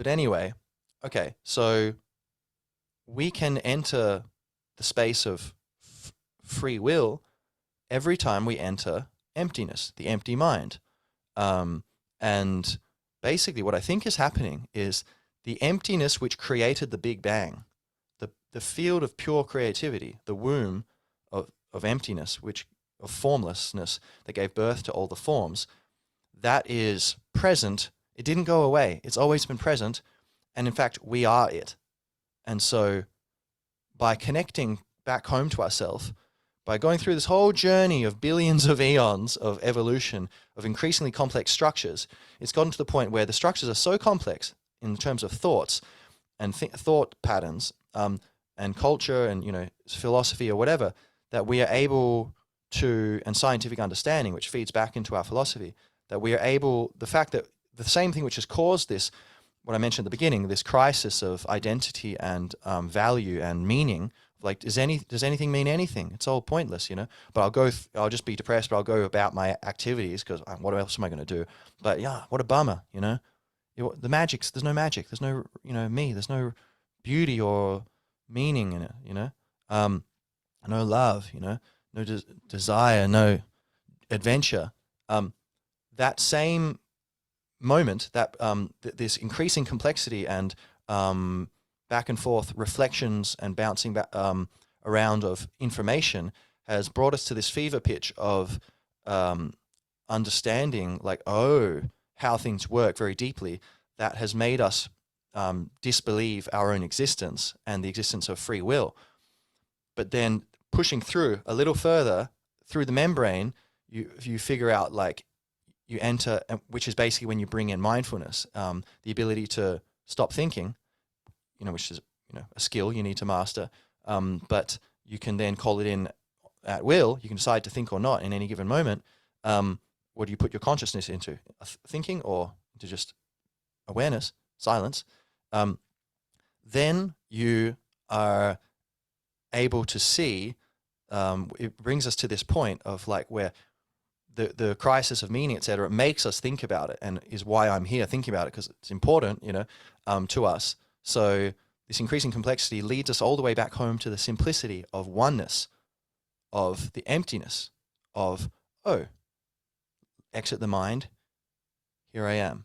anyway, okay, so we can enter the space of free will every time we enter emptiness, the empty mind. And basically what I think is happening is the emptiness which created the Big Bang, the field of pure creativity, the womb of emptiness, of formlessness that gave birth to all the forms, that is present. It didn't go away. It's always been present. And in fact, we are it. And so by connecting back home to ourselves, by going through this whole journey of billions of eons of evolution, of increasingly complex structures, it's gotten to the point where the structures are so complex in terms of thoughts and thought patterns, and culture and, philosophy or whatever, that we are able to, and scientific understanding, which feeds back into our philosophy, that we are able, the fact that the same thing which has caused this, what I mentioned at the beginning, this crisis of identity and value and meaning, like, does anything mean anything? It's all pointless, But I'll just be depressed, but I'll go about my activities, because what else am I going to do? But yeah, what a bummer, there's no magic, there's no, me, there's no beauty or meaning in it, no love, no desire, no adventure. That same moment, that this increasing complexity and back and forth reflections and bouncing back around of information has brought us to this fever pitch of understanding, how things work very deeply, that has made us disbelieve our own existence and the existence of free will. But then pushing through a little further through the membrane, you figure out, you enter, which is basically when you bring in mindfulness, the ability to stop thinking, which is, a skill you need to master. But you can then call it in at will. You can decide to think or not in any given moment. What do you put your consciousness into? Thinking or into just awareness, silence? Then you are able to see, it brings us to this point of where the crisis of meaning, etc., makes us think about it, and is why I'm here thinking about it, because it's important, to us. So this increasing complexity leads us all the way back home to the simplicity of oneness, of the emptiness, of, exit the mind, here I am.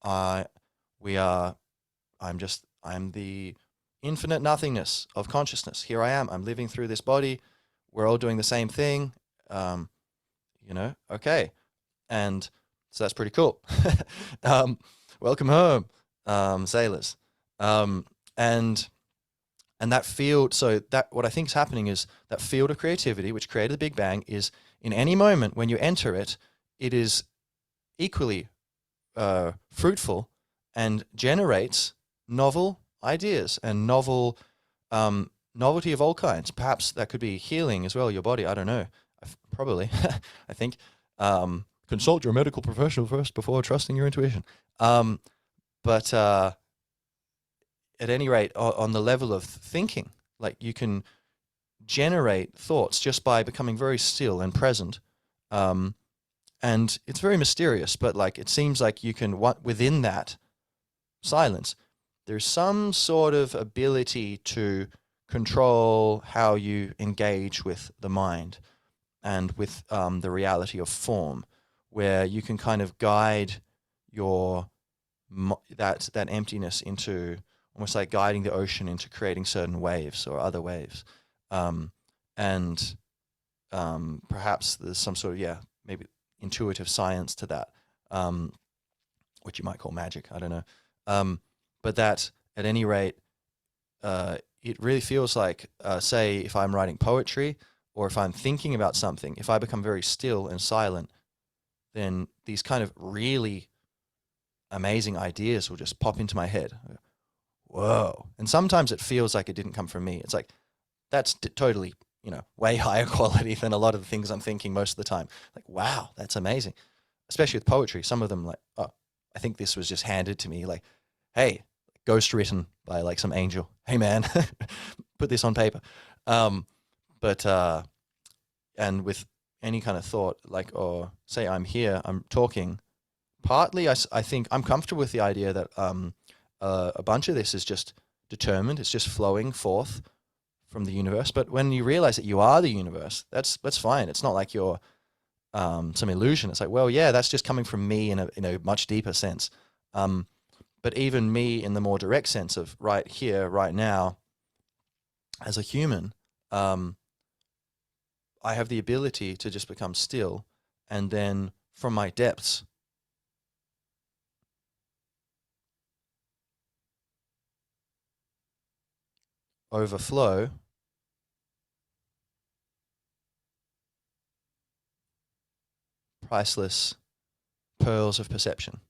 I'm the infinite nothingness of consciousness. Here I am. I'm living through this body. We're all doing the same thing. Okay. And so that's pretty cool. Welcome home, sailors. And that field, so that what I think is happening is that field of creativity, which created the Big Bang, is in any moment when you enter it, it is equally fruitful and generates novel ideas and novel novelty of all kinds. Perhaps that could be healing as well, your body. I don't know. Probably, I think. Consult your medical professional first before trusting your intuition. But at any rate, on the level of thinking, like you can generate thoughts just by becoming very still and present. And it's very mysterious, but like it seems like you can, within that silence, there's some sort of ability to control how you engage with the mind and with the reality of form, where you can kind of guide your that emptiness into almost like guiding the ocean into creating certain waves or other waves, and perhaps there's some sort of maybe intuitive science to that, which you might call magic. I don't know, but that at any rate, it really feels like, say, if I'm writing poetry or if I'm thinking about something, if I become very still and silent, then these kind of really amazing ideas will just pop into my head. Whoa. And sometimes it feels like it didn't come from me. It's like, that's totally, way higher quality than a lot of the things I'm thinking most of the time. Like, wow, that's amazing. Especially with poetry. Some of them like, oh, I think this was just handed to me. Like, hey, ghost written by like some angel. Hey man, put this on paper. And with any kind of thought, like, or say I'm here, I'm talking, partly I think I'm comfortable with the idea that a bunch of this is just determined. It's just flowing forth from the universe. But when you realize that you are the universe, that's fine. It's not like you're some illusion. It's like, well, yeah, that's just coming from me in a much deeper sense. But even me in the more direct sense of right here, right now, as a human, I have the ability to just become still, and then from my depths, overflow priceless pearls of perception.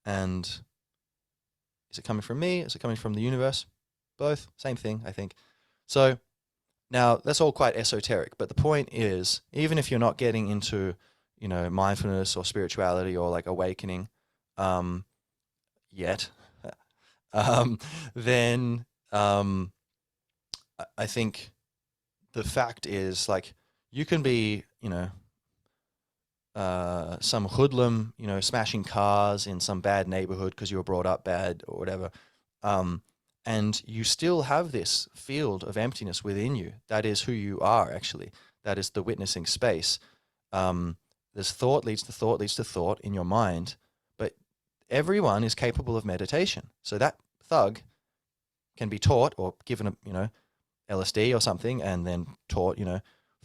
And is it coming from me? Is it coming from the universe? Both, same thing, I think. So now that's all quite esoteric, but the point is, even if you're not getting into, mindfulness or spirituality or like awakening yet, then I think the fact is, like, you can be, some hoodlum, smashing cars in some bad neighborhood because you were brought up bad or whatever. And you still have this field of emptiness within you. That is who you are, actually. That is the witnessing space. There's thought leads to thought leads to thought in your mind, but everyone is capable of meditation. So that thug can be taught or given LSD or something, and then taught,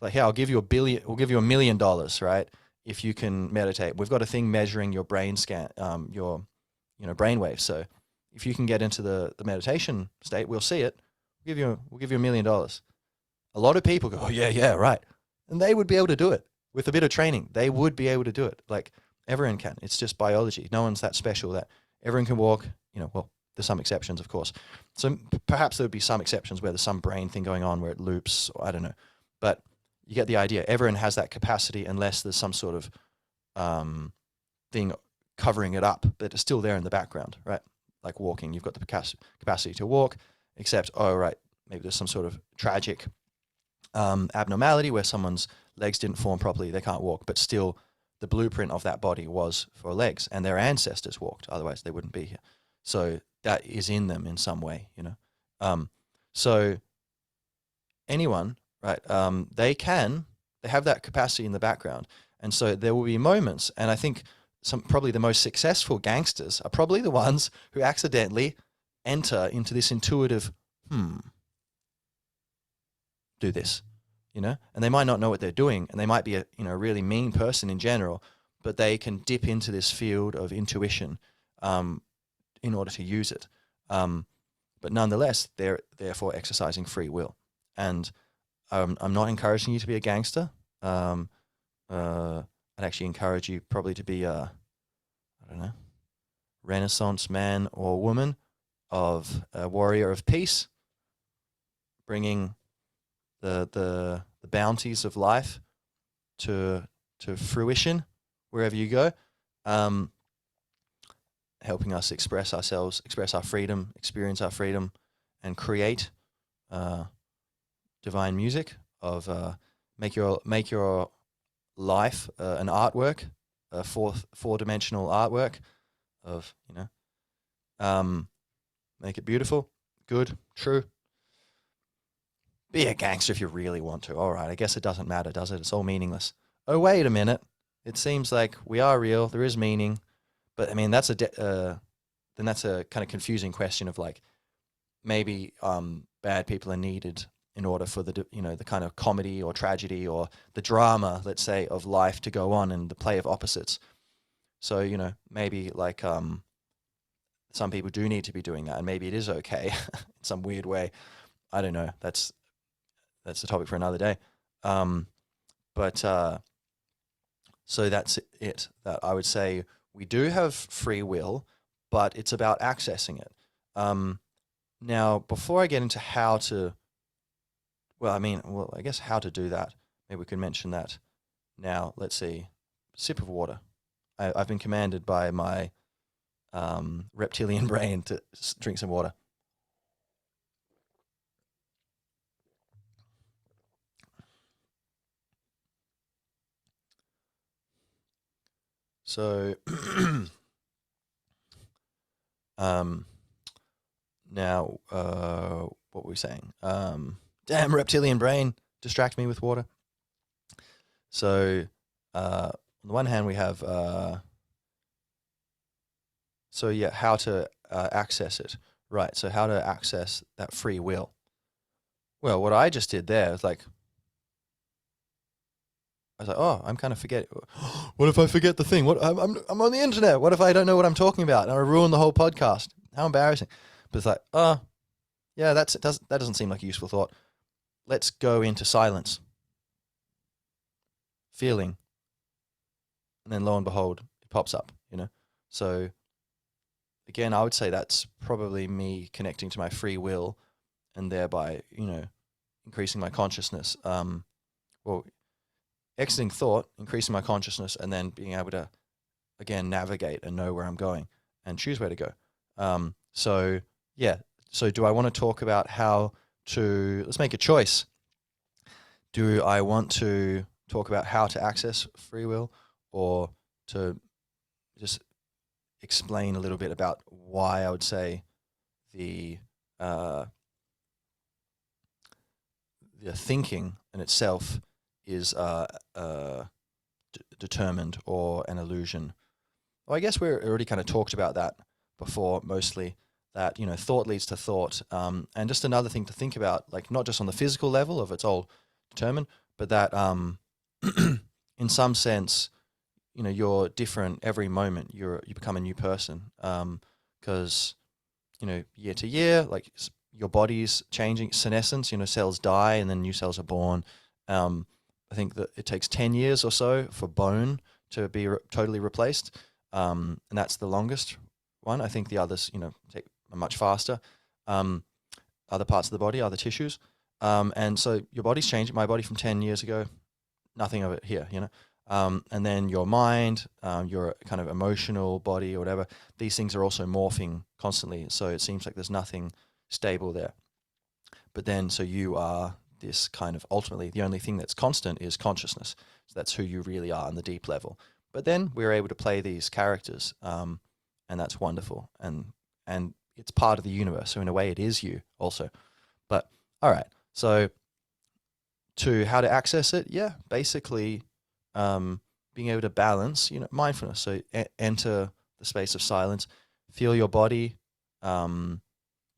like, hey, we'll give you $1 million, right? If you can meditate. We've got a thing measuring your brain scan, your brain waves. So if you can get into the meditation state, we'll see it. We'll give you $1 million. A lot of people go, oh yeah, right. And they would be able to do it with a bit of training. They would be able to do it. Like, everyone can. It's just biology. No one's that special that everyone can walk, well, there's some exceptions, of course. So perhaps there would be some exceptions where there's some brain thing going on where it loops, or I don't know. But you get the idea. Everyone has that capacity unless there's some sort of thing covering it up, but it's still there in the background, right? Like walking, you've got the capacity to walk, except, oh, right, maybe there's some sort of tragic abnormality where someone's legs didn't form properly, they can't walk, but still the blueprint of that body was for legs, and their ancestors walked, otherwise they wouldn't be here. So that is in them in some way, So anyone, right, they have that capacity in the background. And so there will be moments, and I think probably the most successful gangsters are probably the ones who accidentally enter into this intuitive, do this, and they might not know what they're doing, and they might be a really mean person in general, but they can dip into this field of intuition in order to use it. But nonetheless, they're therefore exercising free will. And I'm not encouraging you to be a gangster. I'd actually encourage you probably to be I don't know, Renaissance man or woman. of a warrior of peace, bringing the bounties of life to fruition wherever you go, helping us express ourselves, express our freedom, experience our freedom, and create divine music of make your life an artwork, a four-dimensional artwork of, make it beautiful, good, true. Be a gangster if you really want to. All right, I guess it doesn't matter, does it? It's all meaningless. Oh, wait a minute. It seems like we are real. There is meaning. But, I mean, that's then that's a kind of confusing question of, like, maybe bad people are needed in order for the kind of comedy or tragedy or the drama, let's say, of life to go on, and the play of opposites. So, maybe, like, some people do need to be doing that, and maybe it is okay in some weird way. I don't know. That's the topic for another day. But so that's it. That I would say we do have free will, but it's about accessing it. Now, before I get into how to, I guess how to do that, maybe we can mention that now. Let's see. Sip of water. I've been commanded by my reptilian brain to drink some water. So, now, what were we saying? Damn, reptilian brain, distract me with water. So, on the one hand, we have, how to access it. Right, so how to access that free will. Well, what I just did there is like, I was like, oh, I'm kind of forgetting. What if I forget the thing? What I'm on the internet. What if I don't know what I'm talking about and I ruin the whole podcast? How embarrassing! But it's like, oh, yeah, that doesn't seem like a useful thought. Let's go into silence, feeling, and then lo and behold, it pops up. So again, I would say that's probably me connecting to my free will, and thereby, increasing my consciousness. Exiting thought, increasing my consciousness, and then being able to, again, navigate and know where I'm going and choose where to go. So do I want to talk about how to, let's make a choice. Do I want to talk about how to access free will, or to just explain a little bit about why I would say the thinking in itself is determined or an illusion? Well, I guess we already kind of talked about that before, mostly, that thought leads to thought, and just another thing to think about, like, not just on the physical level of it's all determined, but that in some sense, you're different every moment. You become a new person, because year to year, like, your body's changing, senescence. Cells die and then new cells are born. I think that it takes 10 years or so for bone to be totally replaced, and that's the longest one. I think the others, take much faster. Other parts of the body, other tissues, and so your body's changing. My body from 10 years ago, nothing of it here, and then your mind, your kind of emotional body or whatever, these things are also morphing constantly. So it seems like there's nothing stable there. But then, so you are this kind of, ultimately, the only thing that's constant is consciousness. So that's who you really are on the deep level. But then we're able to play these characters, and that's wonderful. And it's part of the universe. So in a way, it is you also. But all right. So to how to access it, basically, being able to balance, mindfulness. So enter the space of silence, feel your body, pay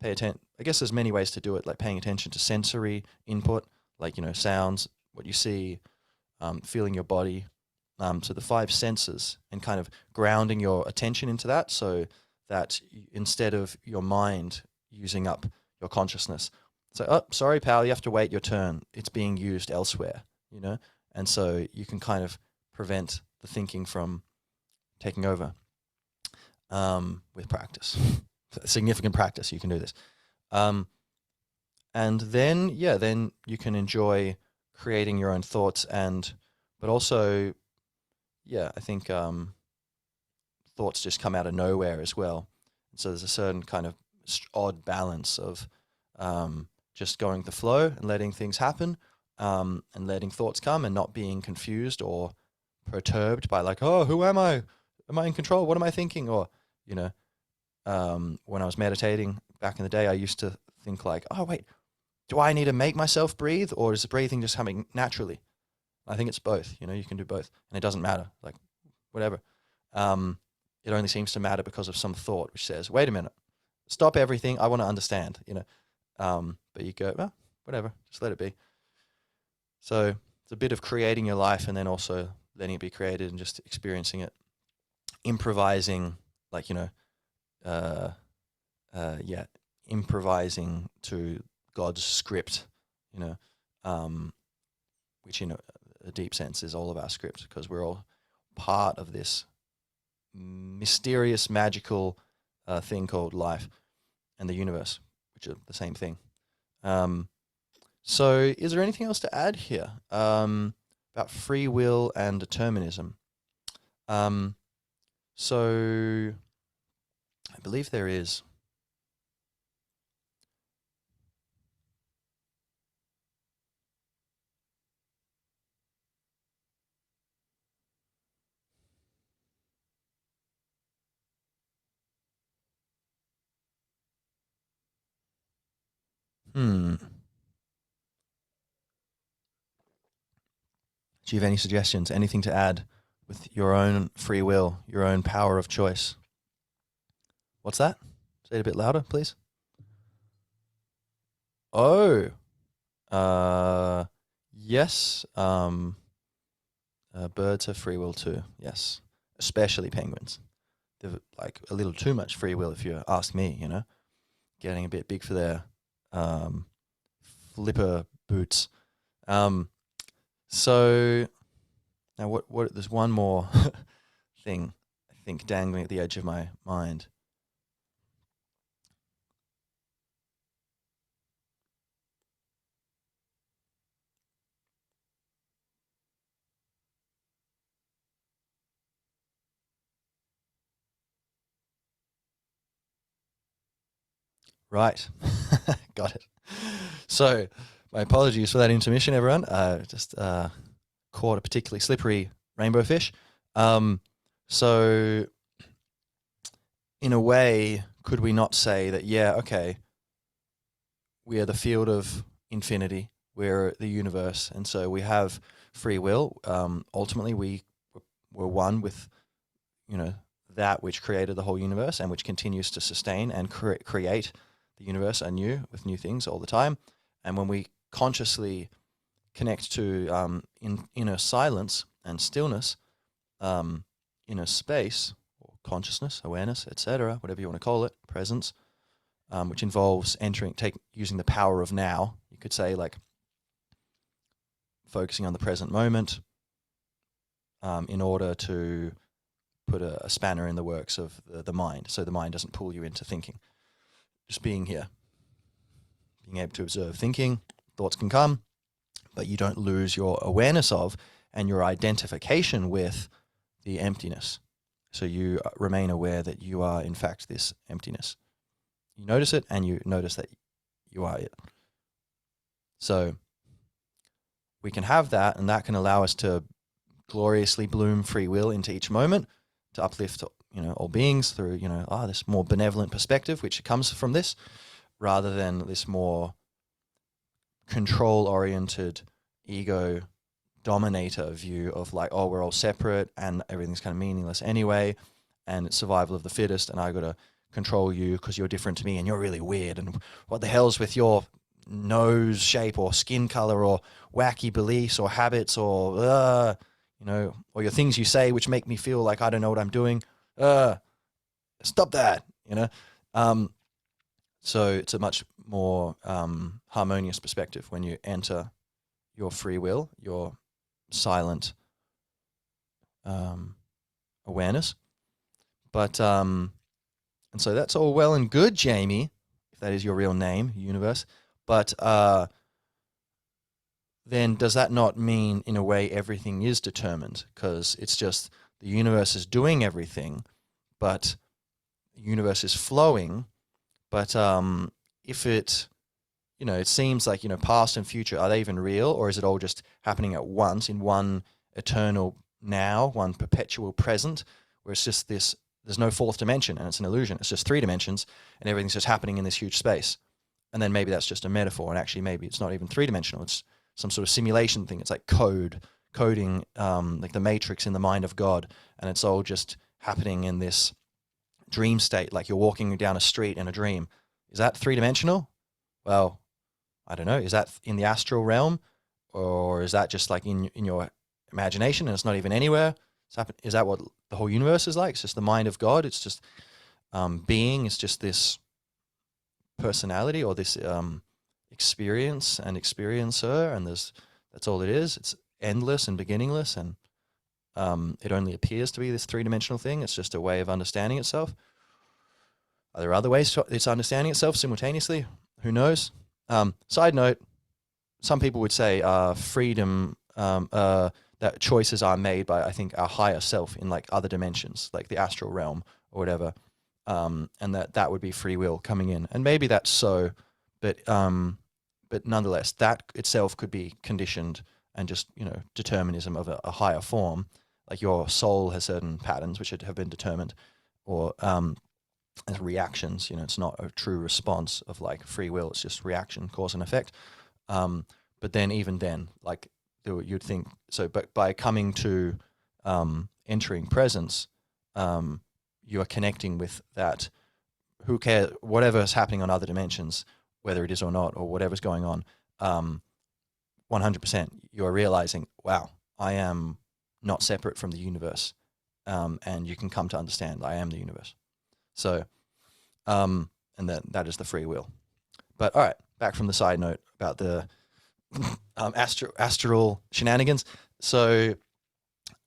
attention. I guess there's many ways to do it, like paying attention to sensory input, like, sounds, what you see, feeling your body. So the five senses, and kind of grounding your attention into that, so that instead of your mind using up your consciousness, so, oh, sorry, pal, you have to wait your turn. It's being used elsewhere, and so you can kind of prevent the thinking from taking over with practice. significant practice, you can do this. And then, then you can enjoy creating your own thoughts, but also, I think thoughts just come out of nowhere as well. So there's a certain kind of odd balance of just going with the flow and letting things happen, and letting thoughts come and not being confused or perturbed by like, oh, who am I? Am I in control? What am I thinking? Or, when I was meditating back in the day, I used to think like, oh, wait, do I need to make myself breathe, or is the breathing just coming naturally? I think it's both. You can do both, and it doesn't matter. Like, whatever. It only seems to matter because of some thought which says, wait a minute, stop everything. I want to understand, but you go, well, whatever, just let it be. So it's a bit of creating your life and then also letting it be created and just experiencing it, improvising, like, improvising to God's script, which in a deep sense is all of our script, because we're all part of this mysterious, magical thing called life and the universe, which are the same thing. So is there anything else to add here about free will and determinism? So I believe there is. Do you have any suggestions? Anything to add with your own free will, your own power of choice? What's that? Say it a bit louder, please. Oh, yes. Birds have free will too. Yes, especially penguins. They've like a little too much free will, if you ask me. Getting a bit big for their flipper boots. So now, what? There's one more thing I think dangling at the edge of my mind. Right, got it. So, my apologies for that intermission, everyone. Just caught a particularly slippery rainbow fish. So, in a way, could we not say that, okay, we are the field of infinity, we're the universe, and so we have free will. Ultimately, we're one with, that which created the whole universe and which continues to sustain and create the universe anew with new things all the time. And when we consciously connect to inner silence and stillness, inner space or consciousness, awareness, etc., whatever you want to call it, presence, which involves using the power of now. You could say, like, focusing on the present moment in order to put a spanner in the works of the mind, so the mind doesn't pull you into thinking. Just being here, being able to observe thinking, thoughts can come, but you don't lose your awareness of and your identification with the emptiness. So you remain aware that you are, in fact, this emptiness. You notice it, and you notice that you are it. So we can have that, and that can allow us to gloriously bloom free will into each moment, to uplift, all beings through, this more benevolent perspective, which comes from this, rather than this more control-oriented, ego dominator view of like, oh, we're all separate and everything's kind of meaningless anyway, and it's survival of the fittest, and I got to control you because you're different to me and you're really weird, and what the hell's with your nose shape or skin color or wacky beliefs or habits or or your things you say which make me feel like I don't know what I'm doing. Stop that, So it's a much more harmonious perspective when you enter your free will, your silent awareness. But And so that's all well and good, Jamie, if that is your real name, universe. But then does that not mean, in a way, everything is determined? Because it's just the universe is doing everything, but the universe is flowing. But if it, it seems like, past and future, are they even real? Or is it all just happening at once in one eternal now, one perpetual present, where it's just this, there's no fourth dimension and it's an illusion. It's just 3 dimensions and everything's just happening in this huge space. And then maybe that's just a metaphor, and actually maybe it's not even 3-dimensional. It's some sort of simulation thing. It's like coding, like the matrix in the mind of God, and it's all just happening in this dream state, like you're walking down a street in a dream. Is that 3-dimensional? Well, I don't know. Is that in the astral realm, or is that just like in your imagination and it's not even anywhere? Is that what the whole universe is like? It's just the mind of God. It's just being. It's just this personality, or this experience and experiencer, and that's all it is. It's endless and beginningless, and it only appears to be this 3-dimensional thing. It's just a way of understanding itself. Are there other ways it's understanding itself simultaneously? Who knows? Side note, some people would say freedom, that choices are made by, I think, our higher self in like other dimensions, like the astral realm or whatever. And that would be free will coming in. And maybe that's so, but nonetheless, that itself could be conditioned and just, determinism of a higher form. Like your soul has certain patterns which have been determined, or as reactions. It's not a true response of like free will. It's just reaction, cause and effect. But then even then, like you'd think, so but by coming to entering presence, you are connecting with that. Who cares? Whatever's happening on other dimensions, whether it is or not, or whatever's going on, 100%, you are realizing, wow, I am not separate from the universe, and you can come to understand I am the universe. So, and that is the free will. But all right, back from the side note about the astral shenanigans. So,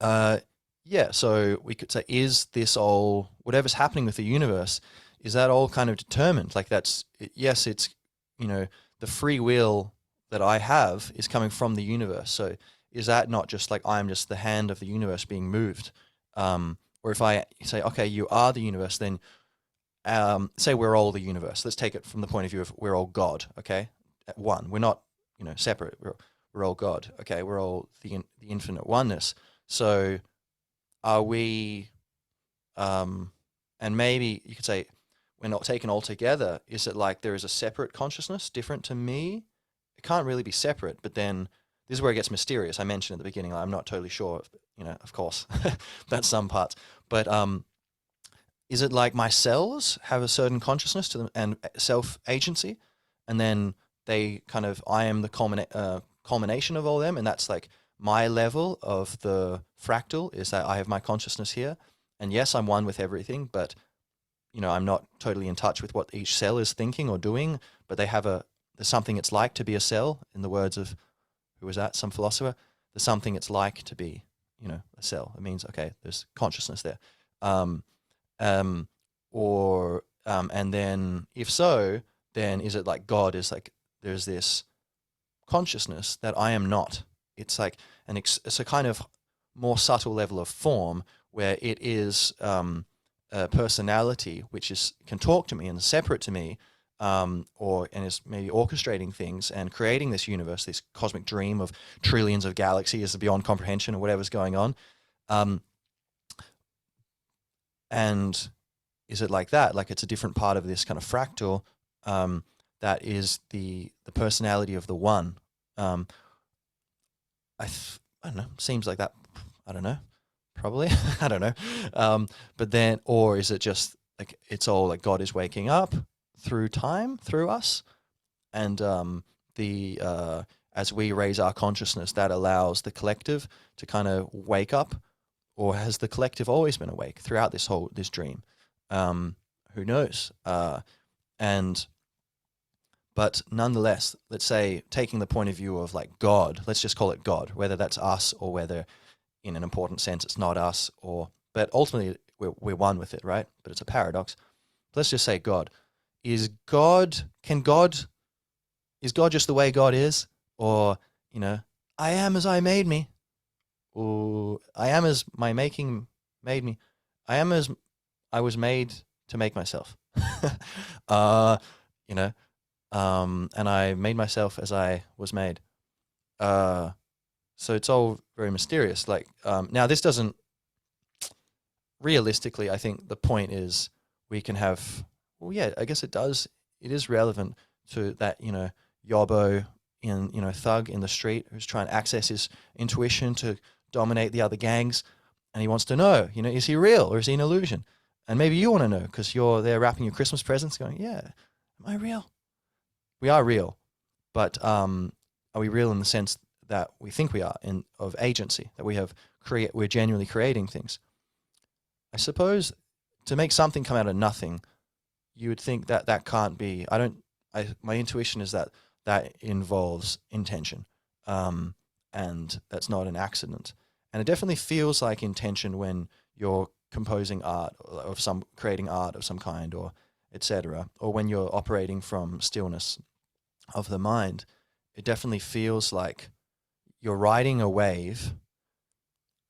yeah, so we could say, is this all, whatever's happening with the universe, is that all kind of determined? Like yes, it's, the free will that I have is coming from the universe. So is that not just like I'm just the hand of the universe being moved? Or if I say, okay, you are the universe, then say we're all the universe. Let's take it from the point of view of we're all God, okay? At one. We're not, separate. We're all God, okay? We're all the infinite oneness. So are we, and maybe you could say, we're not taken all together. Is it like there is a separate consciousness different to me? It can't really be separate, but then this is where it gets mysterious. I mentioned at the beginning, I'm not totally sure, of course, that's some parts. But is it like my cells have a certain consciousness to them and self-agency, and then they kind of, I am the culmination of all them, and that's like my level of the fractal is that I have my consciousness here, and yes, I'm one with everything, but I'm not totally in touch with what each cell is thinking or doing, but there's something it's like to be a cell, in the words of, who was that, some philosopher? There's something it's like to be, a cell. It means, okay, there's consciousness there. And then if so, then is it like God is like, there's this consciousness that I am not. It's like, it's a kind of more subtle level of form where it is, a personality which can talk to me and is separate to me, and is maybe orchestrating things and creating this universe, this cosmic dream of trillions of galaxies beyond comprehension or whatever's going on. And is it like that? Like it's a different part of this kind of fractal that is the personality of the one. I don't know. Seems like that. I don't know. Probably. I don't know. But then, or is it just like it's all like God is waking up through time, through us, and as we raise our consciousness, that allows the collective to kind of wake up, or has the collective always been awake throughout this dream? Who knows? But nonetheless, let's say taking the point of view of like God, let's just call it God, whether that's us or whether in an important sense it's not us, but ultimately we're one with it, right? But it's a paradox. let's just say God. Is God is God just the way God is? Or, I am as I made me. Or I am as my making made me. I am as I was made to make myself. uh, you know, and I made myself as I was made. So it's all very mysterious. Like, now this doesn't, realistically, I think the point is we can have, well, yeah, I guess it does. It is relevant to that, yobbo thug in the street who's trying to access his intuition to dominate the other gangs. And he wants to know, is he real or is he an illusion? And maybe you want to know because you're there wrapping your Christmas presents going, yeah, am I real? We are real. But are we real in the sense that we think we are, of agency, that we're genuinely creating things? I suppose to make something come out of nothing, you would think that can't be. My intuition is that involves intention, and that's not an accident. And it definitely feels like intention when you're composing art creating art of some kind, or etc., or when you're operating from stillness of the mind. It definitely feels like you're riding a wave.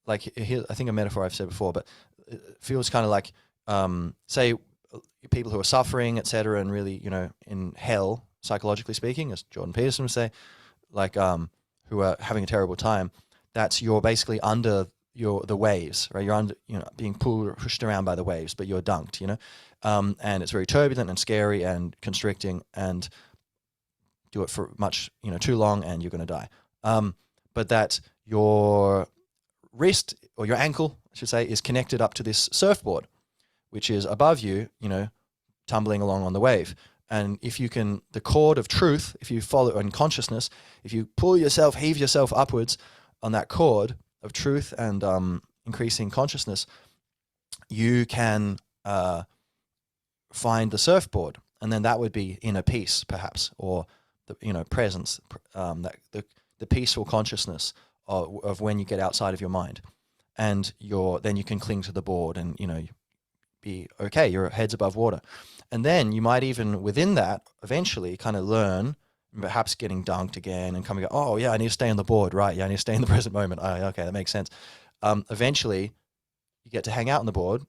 Like here, I think a metaphor I've said before, but it feels kind of like, say, people who are suffering, etc., and really, in hell, psychologically speaking, as Jordan Peterson would say, like, who are having a terrible time. That's you're basically under the waves, right? You're under, being pushed around by the waves, but you're dunked, and it's very turbulent and scary and constricting, and do it for much, too long, and you're going to die. But that your wrist or your ankle, I should say, is connected up to this surfboard, which is above you, tumbling along on the wave. And if you can, the cord of truth, if you follow in consciousness, if you heave yourself upwards on that cord of truth and increasing consciousness, you can find the surfboard, and then that would be inner peace, perhaps, or the presence, that the peaceful consciousness of when you get outside of your mind, and then you can cling to the board and be okay. Your head's above water, and then you might even within that eventually kind of learn, perhaps getting dunked again and coming, oh yeah, I need to stay on the board, right? Yeah, I need to stay in the present moment. Okay, that makes sense. Eventually, you get to hang out on the board,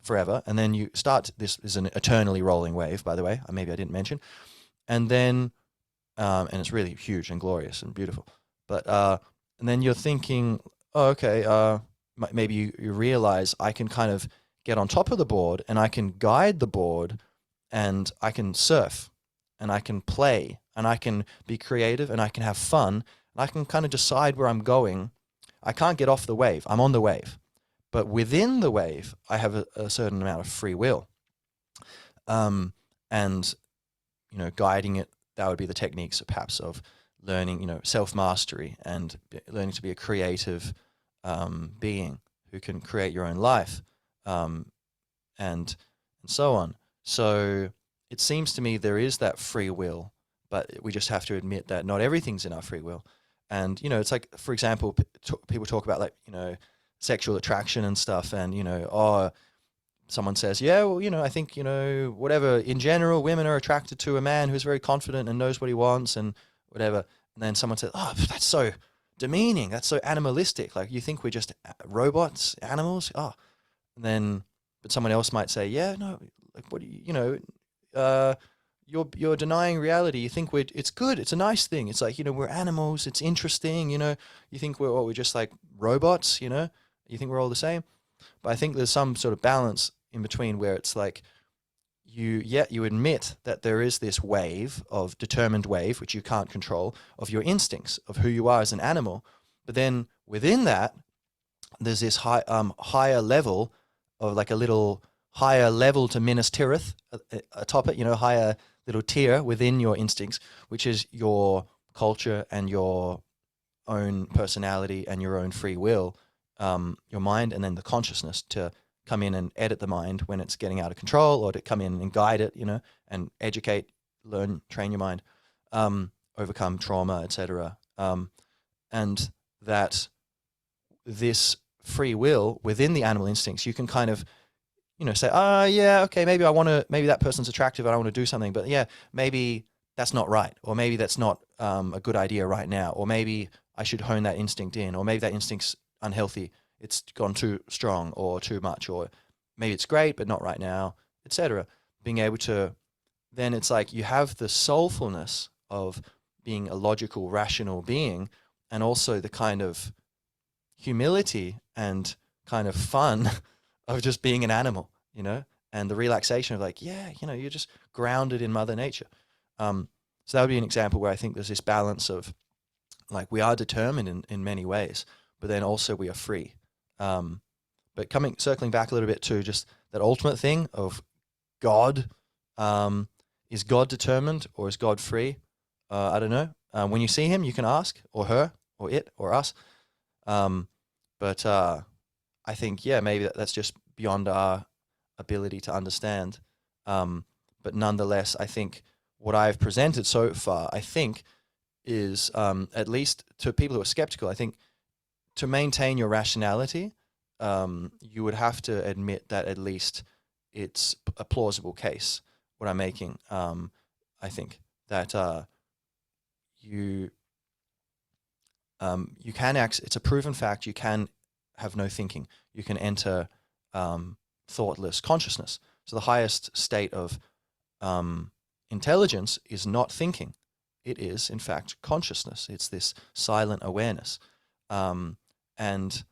forever, and then you start. This is an eternally rolling wave, by the way. Maybe I didn't mention, and then, and it's really huge and glorious and beautiful. But and then you're thinking, oh, okay, maybe you realize I can kind of get on top of the board and I can guide the board and I can surf and I can play and I can be creative and I can have fun and I can kind of decide where I'm going. I can't get off the wave. I'm on the wave. But within the wave, I have a certain amount of free will. And, guiding it, that would be the techniques perhaps of learning, self-mastery and learning to be a creative being who can create your own life, and so on. So it seems to me there is that free will, but we just have to admit that not everything's in our free will. And, it's like, for example, people talk about sexual attraction and stuff, and, someone says, yeah, well, I think, whatever, in general, women are attracted to a man who's very confident and knows what he wants and whatever. And then someone says, oh, that's so demeaning. That's so animalistic. Like, you think we're just robots, animals? Oh. And then, but someone else might say, yeah, no, like, what do you're denying reality. You think it's good. It's a nice thing. It's like, we're animals. It's interesting. You think we're just like robots, you think we're all the same. But I think there's some sort of balance in between where it's like you admit that there is this determined wave, which you can't control, of your instincts, of who you are as an animal. But then within that, there's this higher level of like a little higher level to Minas Tirith atop it, higher little tier within your instincts, which is your culture and your own personality and your own free will, your mind, and then the consciousness to come in and edit the mind when it's getting out of control, or to come in and guide it, and educate, learn, train your mind, overcome trauma, etc. And that this free will within the animal instincts, you can kind of say, yeah, okay, maybe that person's attractive and I want to do something, but yeah, maybe that's not right, or maybe that's not a good idea right now, or maybe I should hone that instinct in, or maybe that instinct's unhealthy, it's gone too strong or too much, or maybe it's great but not right now, etc. Being able to, then it's like you have the soulfulness of being a logical, rational being, and also the kind of humility and kind of fun of just being an animal, and the relaxation of like, yeah, you're just grounded in Mother Nature. So that would be an example where I think there's this balance of like we are determined in many ways, but then also we are free. But circling back a little bit to just that ultimate thing of God, is God determined or is God free? I don't know. When you see him, you can ask, or her, or it, or us. But I think, yeah, maybe that's just beyond our ability to understand. But nonetheless, I think what I've presented so far, I think, is at least to people who are skeptical, I think to maintain your rationality, you would have to admit that at least it's a plausible case, what I'm making. I think that you can it's a proven fact, you can have no thinking. You can enter thoughtless consciousness. So the highest state of intelligence is not thinking. It is, in fact, consciousness. It's this silent awareness. And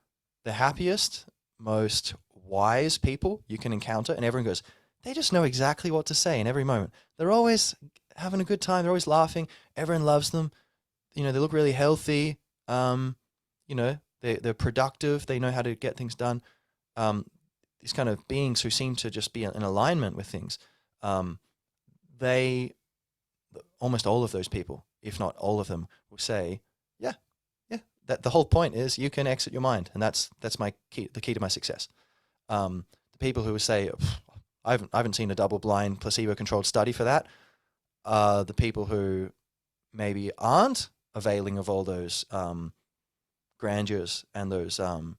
the happiest, most wise people you can encounter, and everyone goes, they just know exactly what to say in every moment. They're always having a good time. They're always laughing. Everyone loves them. They look really healthy. They're productive. They know how to get things done. These kind of beings who seem to just be in alignment with things, almost all of those people, if not all of them, will say, yeah, that the whole point is you can exit your mind, and that's my key, the key to my success. The people who will say, I haven't seen a double-blind, placebo-controlled study for that, the people who maybe aren't availing of all those grandeurs and those, or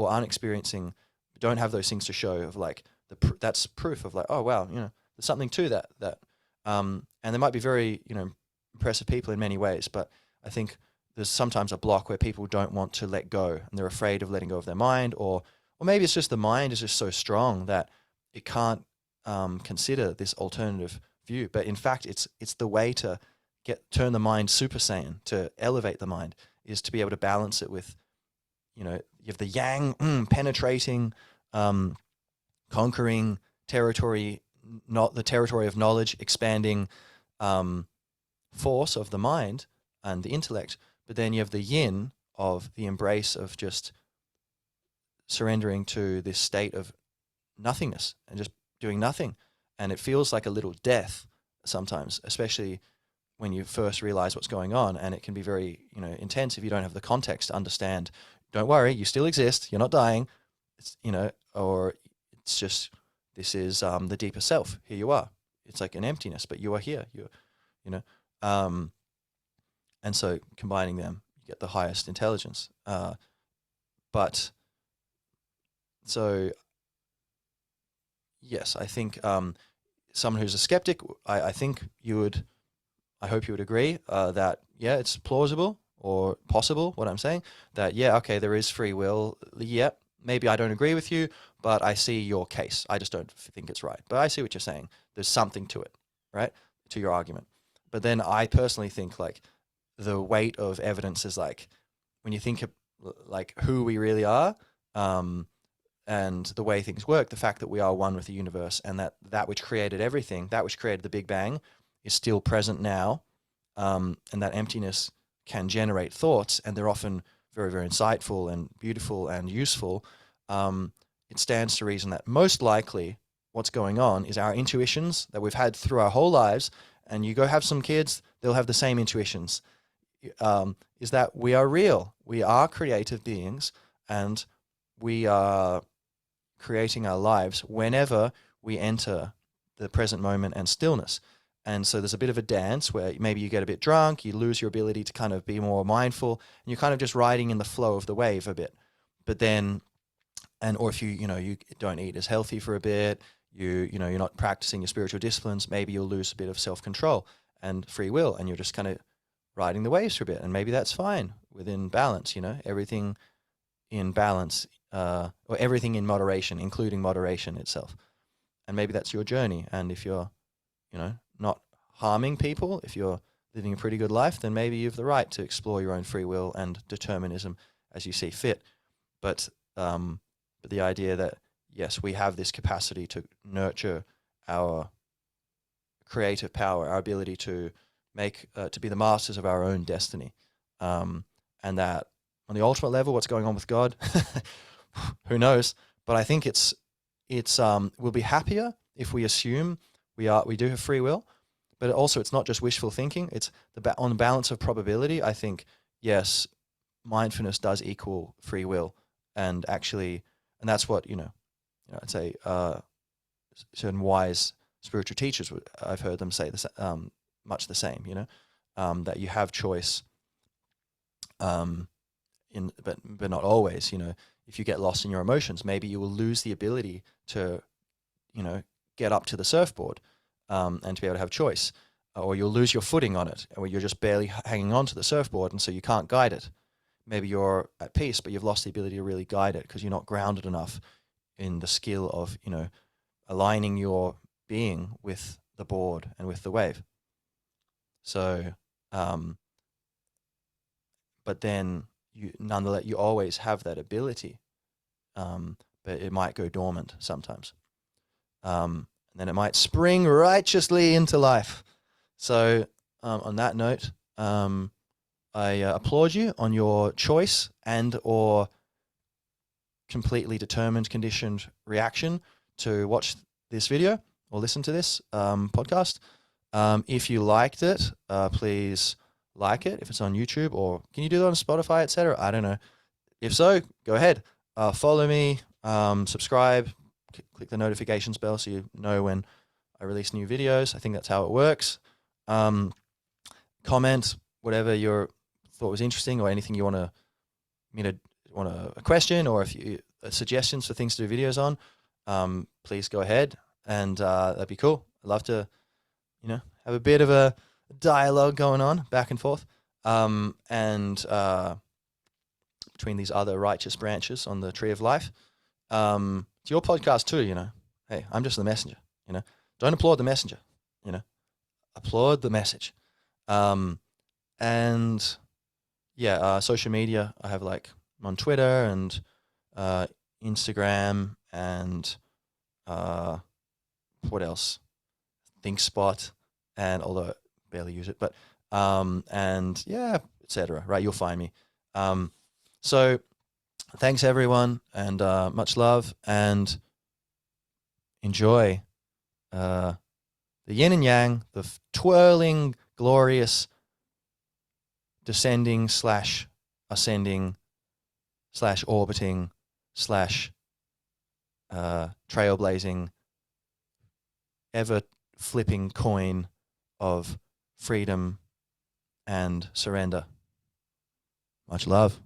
aren't experiencing, don't have those things to show of like that's proof of like, oh wow, there's something to that. And they might be very, impressive people in many ways, but I think there's sometimes a block where people don't want to let go, and they're afraid of letting go of their mind, or maybe it's just the mind is just so strong that it can't consider this alternative view. But in fact, it's the way to turn the mind Super Saiyan, to elevate the mind, is to be able to balance it with, you have the yang, penetrating, conquering territory, not the territory of knowledge, expanding force of the mind and the intellect. But then you have the yin of the embrace of just surrendering to this state of nothingness and just doing nothing. And it feels like a little death sometimes, especially when you first realize what's going on, and it can be very, intense if you don't have the context to understand. Don't worry, you still exist. You're not dying. It's, or it's just, this is the deeper self. Here you are. It's like an emptiness, but you are here. And so combining them, you get the highest intelligence. But so, yes, I think someone who's a skeptic, I think I hope you would agree that, yeah, it's plausible or possible, what I'm saying, that, yeah, okay, there is free will. Yeah, maybe I don't agree with you, but I see your case. I just don't think it's right. But I see what you're saying. There's something to it, right, to your argument. But then I personally think, like, the weight of evidence is, like, when you think of, like, who we really are, and the way things work, the fact that we are one with the universe, and that which created everything, that which created the Big Bang, is still present now, and that emptiness can generate thoughts, and they're often very, very insightful and beautiful and useful. It stands to reason that most likely what's going on is our intuitions that we've had through our whole lives, and you go have some kids, they'll have the same intuitions, is that we are real. We are creative beings, and we are creating our lives whenever we enter the present moment and stillness. And so there's a bit of a dance where maybe you get a bit drunk, you lose your ability to kind of be more mindful, and you're kind of just riding in the flow of the wave a bit. But then and or if you don't eat as healthy for a bit, you're not practicing your spiritual disciplines, maybe you'll lose a bit of self-control and free will, and you're just kind of riding the waves for a bit, and maybe that's fine within balance. Everything in balance, or everything in moderation, including moderation itself. And maybe that's your journey. And if you're, not harming people, if you're living a pretty good life, then maybe you have the right to explore your own free will and determinism as you see fit. But the idea that, yes, we have this capacity to nurture our creative power, our ability to to be the masters of our own destiny, and that on the ultimate level, what's going on with God, who knows? But I think we'll be happier if we assume we do have free will. But also, it's not just wishful thinking. It's on the balance of probability. I think, yes, mindfulness does equal free will, and that's what I'd say certain wise spiritual teachers I've heard them say this much the same. That you have choice, but not always. If you get lost in your emotions, maybe you will lose the ability to get up to the surfboard. And to be able to have choice, or you'll lose your footing on it, or you're just barely hanging on to the surfboard, and so you can't guide it. Maybe you're at peace, but you've lost the ability to really guide it because you're not grounded enough in the skill of aligning your being with the board and with the wave. So, but then nonetheless, you always have that ability, but it might go dormant sometimes. Then it might spring righteously into life. So on that note, I applaud you on your choice and or completely determined, conditioned reaction to watch this video or listen to this podcast. If you liked it, please like it if it's on YouTube, or can you do that on Spotify, etc.? I don't know. If so, go ahead. Follow me, subscribe, click the notifications bell so you know when I release new videos. I think that's how it works. Comment whatever you thought was interesting, or anything you want a question, or if you suggestions for things to do videos on. Please go ahead, and that'd be cool. I'd love to, have a bit of a dialogue going on back and forth, and between these other righteous branches on the tree of life. It's your podcast too, Hey, I'm just the messenger, Don't applaud the messenger, Applaud the message. And yeah, social media, I have I'm on Twitter and Instagram and what else? ThinkSpot, and although I barely use it, but and yeah, etc. Right, you'll find me. So thanks everyone, and much love, and enjoy the yin and yang, the twirling, glorious, descending / ascending / orbiting / trailblazing, ever flipping coin of freedom and surrender. Much love.